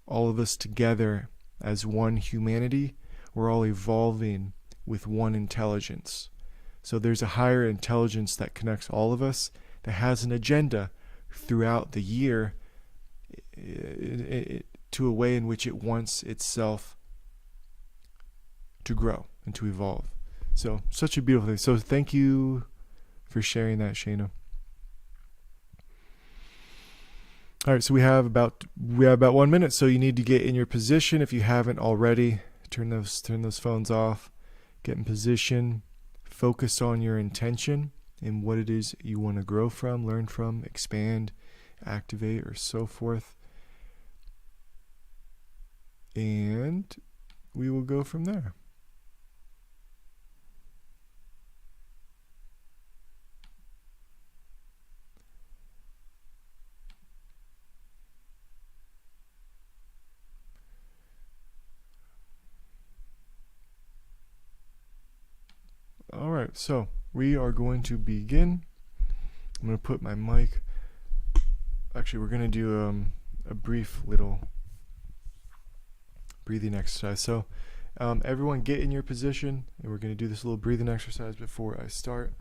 all of us together as one humanity, we're all evolving with one intelligence. So there's a higher intelligence that connects all of us, that has an agenda throughout the year to a way in which it wants itself to grow and to evolve. So such a beautiful thing. So thank you for sharing that, Shayna. All right, so we have about 1 minute, so you need to get in your position. If you haven't already, turn those phones off, get in position, focus on your intention and what it is you want to grow from, learn from, expand, activate, or so forth. And we will go from there. All right, so we are going to begin. I'm going to put my mic. Actually, we're going to do a brief little breathing exercise. So everyone get in your position, and we're going to do this little breathing exercise before I start.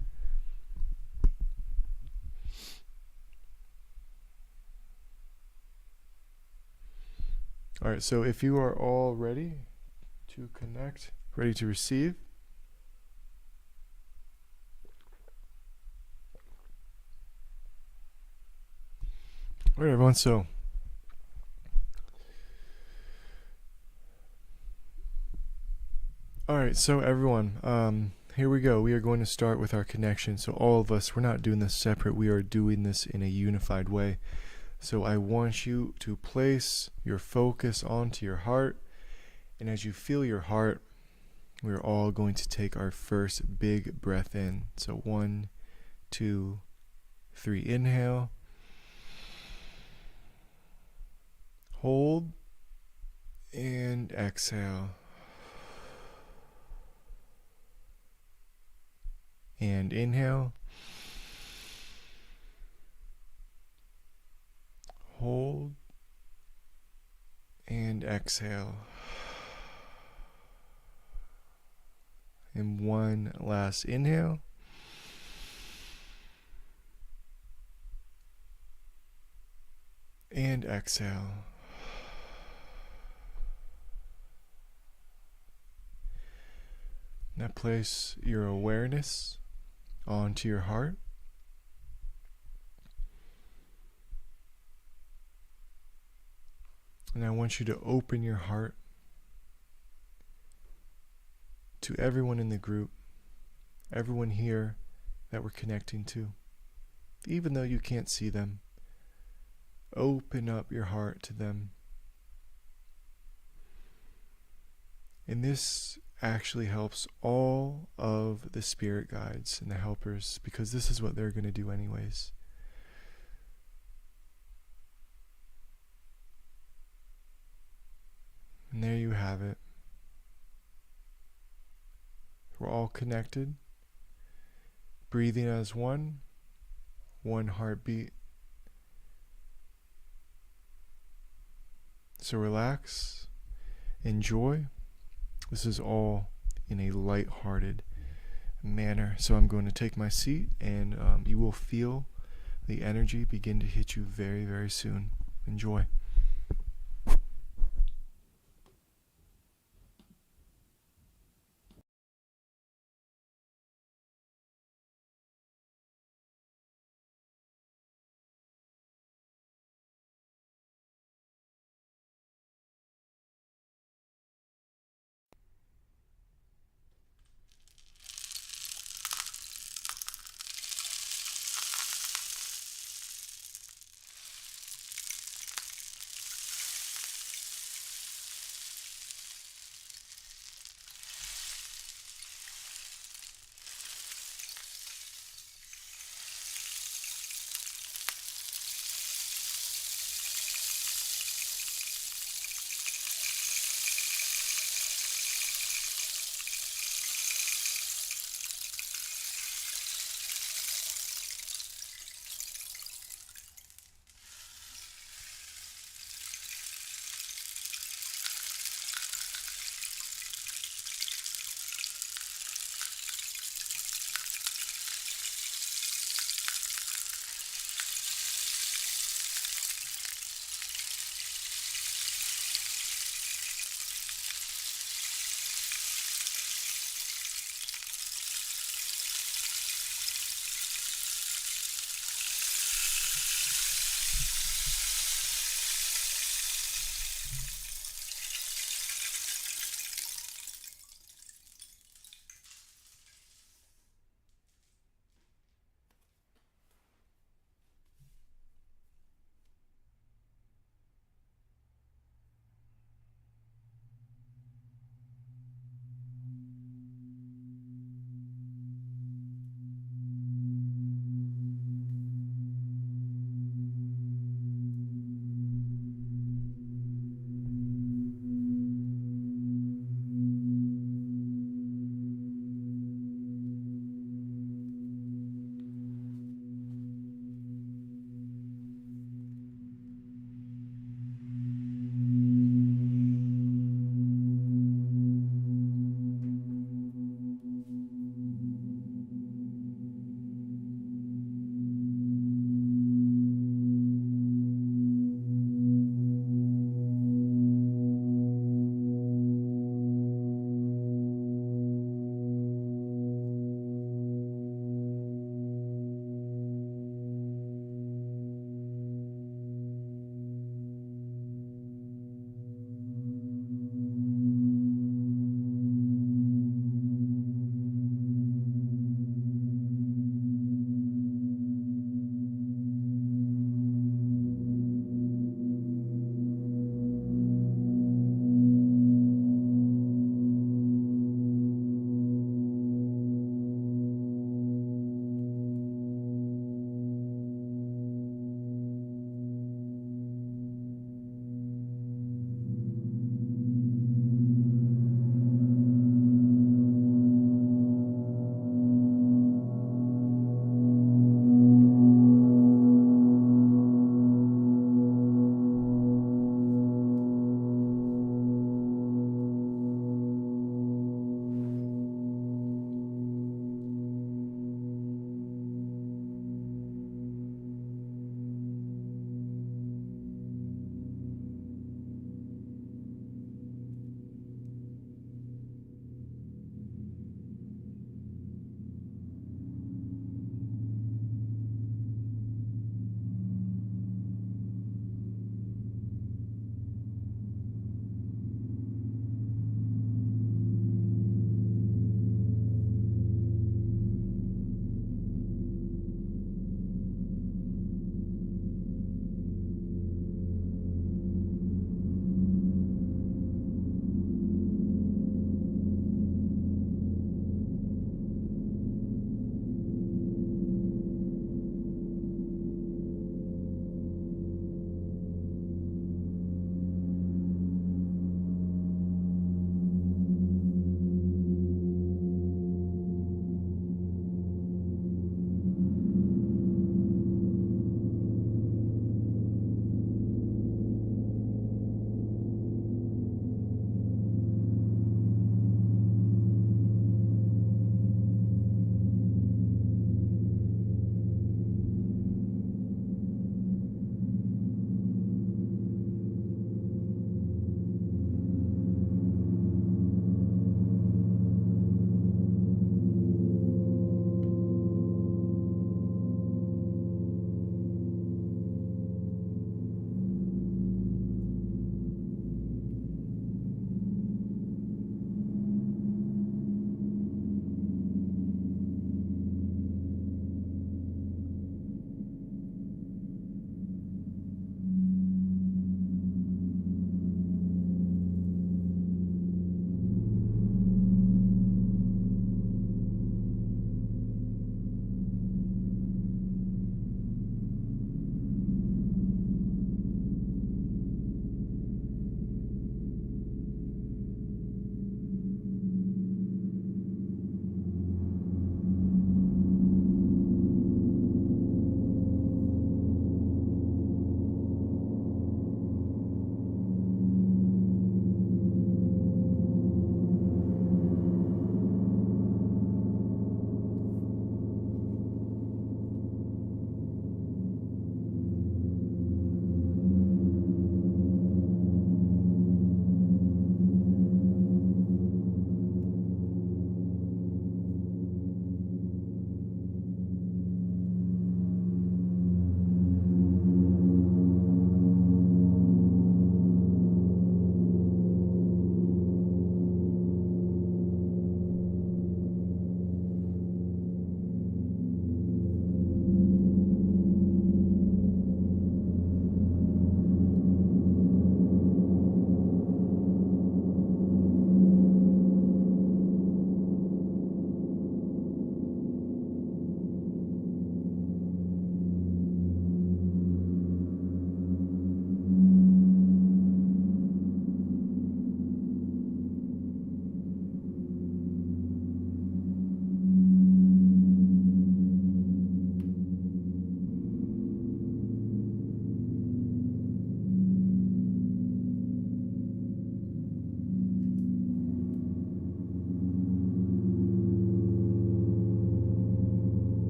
All right, so if you are all ready to connect, ready to receive, all right, everyone, so right, so everyone, here we go. We are going to start with our connection. So all of us, we're not doing this separate. We are doing this in a unified way. So I want you to place your focus onto your heart. And as you feel your heart, we're all going to take our first big breath in. So 1, 2, 3, inhale. Hold. And exhale. And inhale. Hold. And exhale. And one last inhale. And exhale. Now place your awareness onto your heart. And I want you to open your heart to everyone in the group, everyone here that we're connecting to. Even though you can't see them, open up your heart to them. And this actually helps all of the spirit guides and the helpers, because this is what they're going to do anyways. And there you have it. We're all connected, breathing as one heartbeat. So relax, enjoy. This is all in a light-hearted manner. So I'm going to take my seat, and you will feel the energy begin to hit you very, very soon. Enjoy.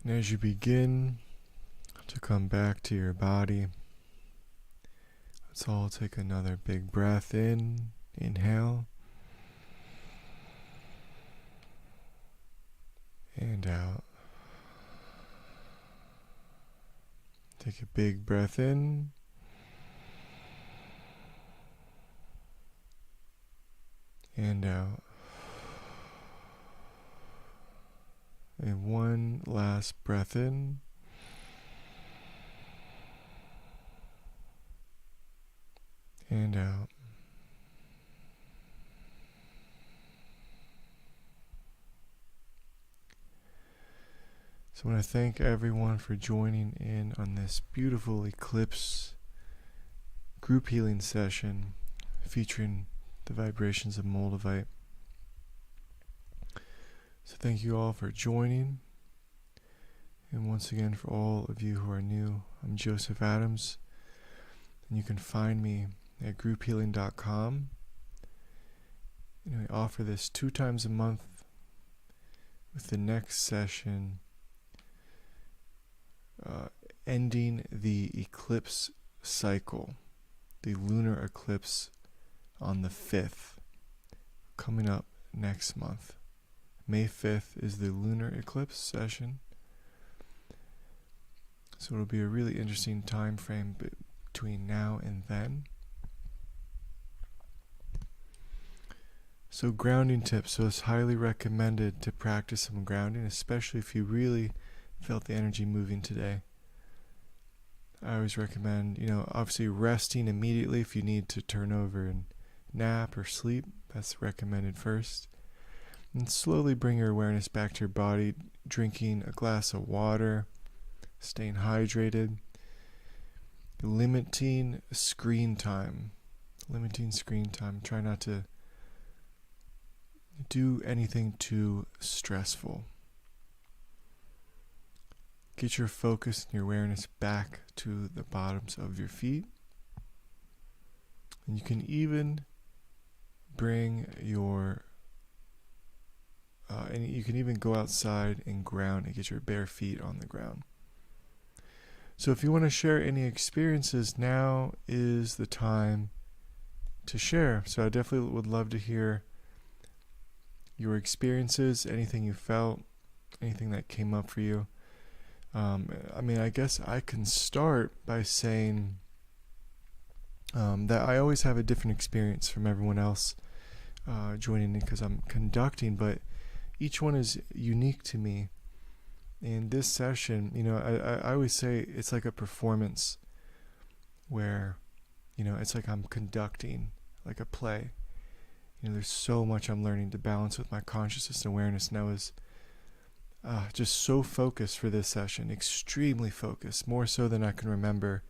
And as you begin to come back to your body, let's all take another big breath in. Inhale. And out. Take a big breath in. And out. And one last breath in. And out. So I want to thank everyone for joining in on this beautiful Eclipse Group Healing Session featuring the vibrations of Moldavite. So thank you all for joining. And once again, for all of you who are new, I'm Joseph Adams. And you can find me at grouphealing.com. And I offer this 2 times a month, with the next session ending the eclipse cycle, the lunar eclipse on the 5th, coming up next month. May 5th is the lunar eclipse session. So it'll be a really interesting time frame between now and then. So grounding tips. So it's highly recommended to practice some grounding, especially if you really felt the energy moving today. I always recommend, obviously resting immediately if you need to turn over and nap or sleep. That's recommended first. And slowly bring your awareness back to your body, drinking a glass of water, staying hydrated, limiting screen time. Try not to do anything too stressful. Get your focus and your awareness back to the bottoms of your feet. And you can even bring your and you can even go outside and ground and get your bare feet on the ground. So if you want to share any experiences, now is the time to share. So I definitely would love to hear your experiences, anything you felt, anything that came up for you. I guess I can start by saying that I always have a different experience from everyone else joining in because I'm conducting, but each one is unique to me. In this session, I always say it's like a performance where, it's like I'm conducting like a play. There's so much I'm learning to balance with my consciousness and awareness. And I was just so focused for this session, extremely focused, more so than I can remember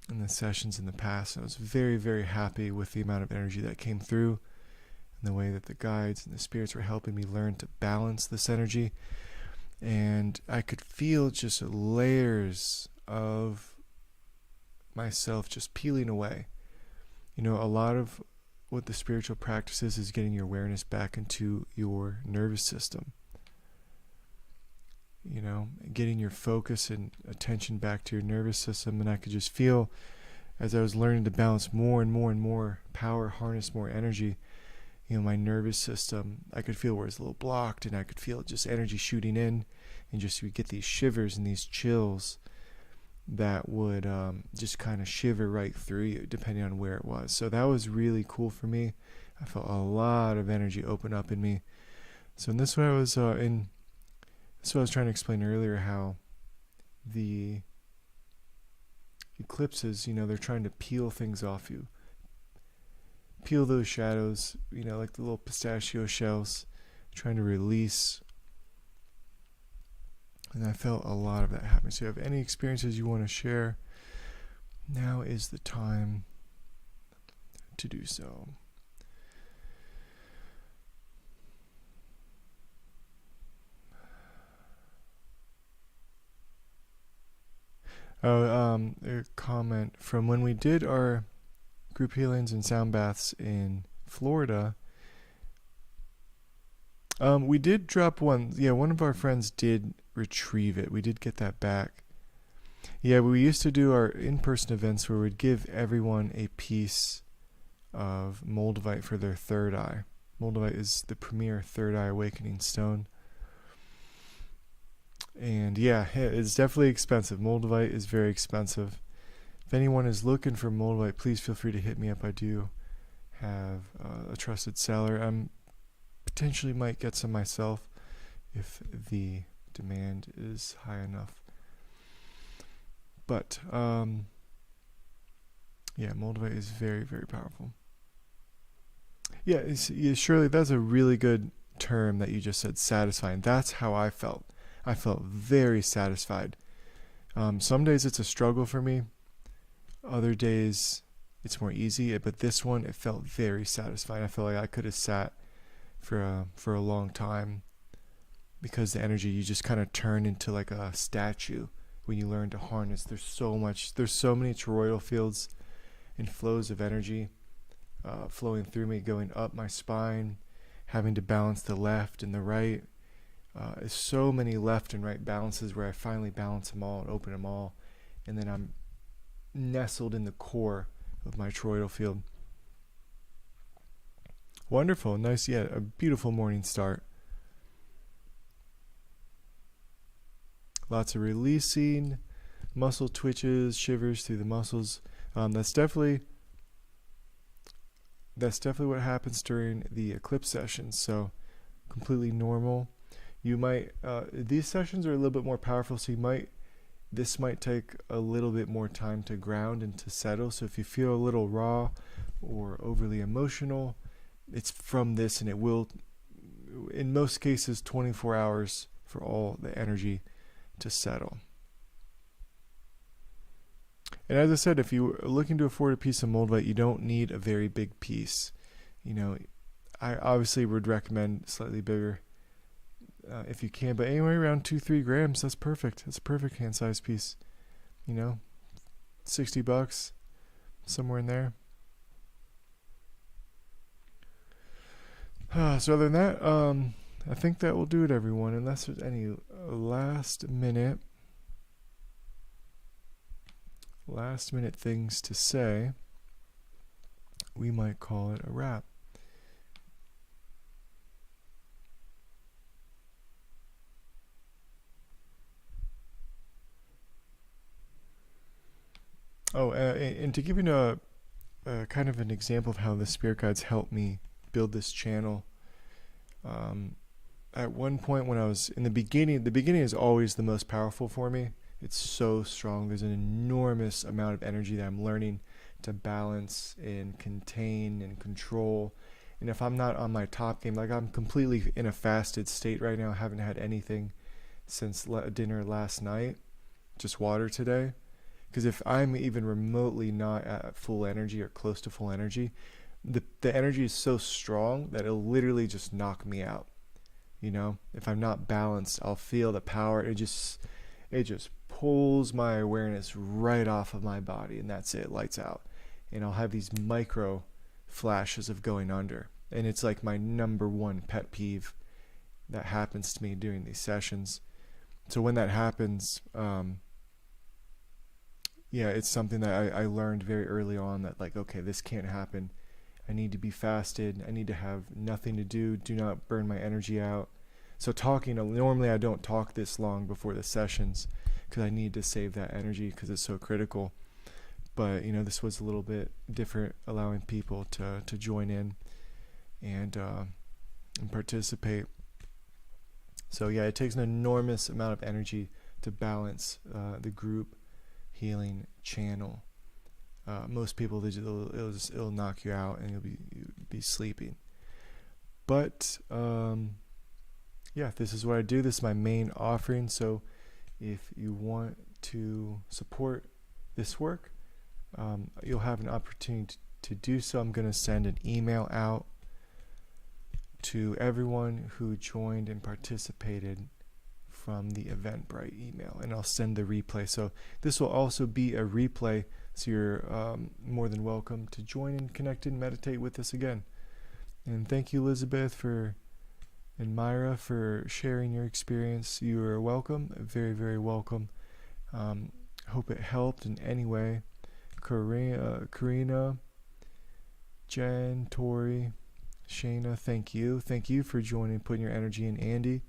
in the sessions in the past. And I was very, very happy with the amount of energy that came through and the way that the guides and the spirits were helping me learn to balance this energy. And I could feel just layers of myself just peeling away. A lot of what the spiritual practice is getting your awareness back into your nervous system. Getting your focus and attention back to your nervous system. And I could just feel, as I was learning to balance more and more and more power, harness more energy, my nervous system, I could feel where it's a little blocked, and I could feel just energy shooting in, and just you get these shivers and these chills that would just kind of shiver right through you, depending on where it was. So that was really cool for me. I felt a lot of energy open up in me. So in this way, I was So I was trying to explain earlier how the eclipses, they're trying to peel things off you. Peel those shadows, like the little pistachio shells, trying to release. And I felt a lot of that happen. So if you have any experiences you want to share, now is the time to do so. A comment from when we did our group healings and sound baths in Florida. We did drop one. Yeah, one of our friends did retrieve it. We did get that back. Yeah, we used to do our in-person events where we'd give everyone a piece of Moldavite for their third eye. Moldavite is the premier third eye awakening stone. And yeah, it's definitely expensive. Moldavite is very expensive. If anyone is looking for Moldavite, please feel free to hit me up. I do have a trusted seller. I'm potentially might get some myself if the demand is high enough. But yeah, Moldavite is very, very powerful. Yeah, Shirley, that's a really good term that you just said, satisfying. That's how I felt. I felt very satisfied. Some days it's a struggle for me. Other days it's more easy. But this one, it felt very satisfying. I felt like I could have sat for a long time, because the energy, you just kind of turn into like a statue when you learn to harness. There's so many toroidal fields and flows of energy flowing through me, going up my spine, having to balance the left and the right. There's so many left and right balances where I finally balance them all and open them all, and then I'm nestled in the core of my toroidal field. Wonderful, nice, yeah, a beautiful morning start. Lots of releasing, muscle twitches, shivers through the muscles. That's definitely what happens during the eclipse sessions. So completely normal. You might these sessions are a little bit more powerful, so this might take a little bit more time to ground and to settle. So if you feel a little raw or overly emotional, it's from this, and it will, in most cases, 24 hours for all the energy to settle. And as I said, if you're looking to afford a piece of Moldavite, you don't need a very big piece. I obviously would recommend slightly bigger if you can, but anywhere around 2-3 grams, that's perfect. That's a perfect hand-sized piece. $60, somewhere in there. So other than that, I think that will do it, everyone. Unless there's any last minute things to say, we might call it a wrap. And to give you a kind of an example of how the spirit guides helped me build this channel, at one point when I was in the beginning is always the most powerful for me. It's so strong. There's an enormous amount of energy that I'm learning to balance and contain and control. And if I'm not on my top game, like I'm completely in a fasted state right now, I haven't had anything since dinner last night, just water today. Because if I'm even remotely not at full energy or close to full energy, the energy is so strong that it'll literally just knock me out. If I'm not balanced, I'll feel the power. It just pulls my awareness right off of my body, and that's it, lights out. And I'll have these micro flashes of going under. And it's like my number one pet peeve that happens to me during these sessions. So when that happens, it's something that I learned very early on, that like, okay, this can't happen. I need to be fasted. I need to have nothing to do. Do not burn my energy out. So normally I don't talk this long before the sessions because I need to save that energy because it's so critical. But, this was a little bit different, allowing people to join in and participate. So yeah, it takes an enormous amount of energy to balance the group healing channel. Most people, it'll knock you out and you'll be sleeping. But this is what I do. This is my main offering. So if you want to support this work, you'll have an opportunity to do so. I'm going to send an email out to everyone who joined and participated from the Eventbrite email, and I'll send the replay. So this will also be a replay, so you're more than welcome to join and connect and meditate with us again. And thank you, Elizabeth, for And Myra, for sharing your experience. You are welcome, very, very welcome. Hope it helped in any way. Karina, Jen, Tori, Shayna, thank you. Thank you for joining, putting your energy in. Andy,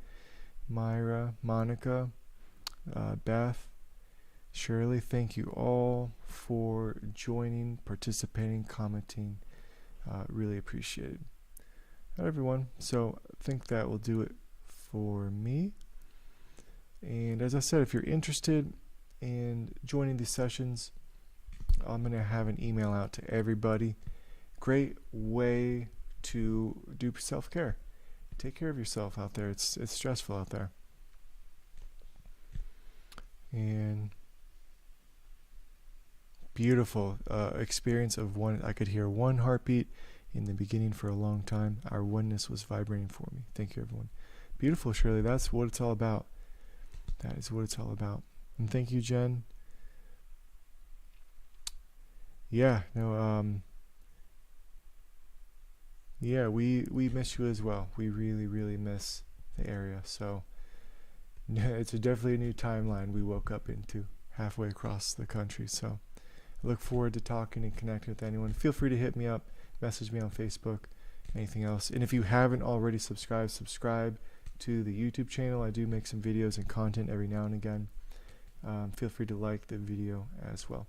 Myra, Monica, Beth, Shirley, thank you all for joining, participating, commenting. Really appreciated. All right, everyone. So I think that will do it for me. And as I said, if you're interested in joining these sessions, I'm going to have an email out to everybody. Great way to do self-care. Take care of yourself out there. It's stressful out there. And beautiful experience of one. I could hear one heartbeat in the beginning for a long time. Our oneness was vibrating for me. Thank you, everyone. Beautiful, Shirley. That's what it's all about. That is what it's all about. And thank you, Jen. Yeah, no, yeah, we miss you as well. We really, really miss the area. So it's definitely a new timeline we woke up into halfway across the country. So I look forward to talking and connecting with anyone. Feel free to hit me up, message me on Facebook, anything else. And if you haven't already subscribed to the YouTube channel. I do make some videos and content every now and again. Feel free to like the video as well.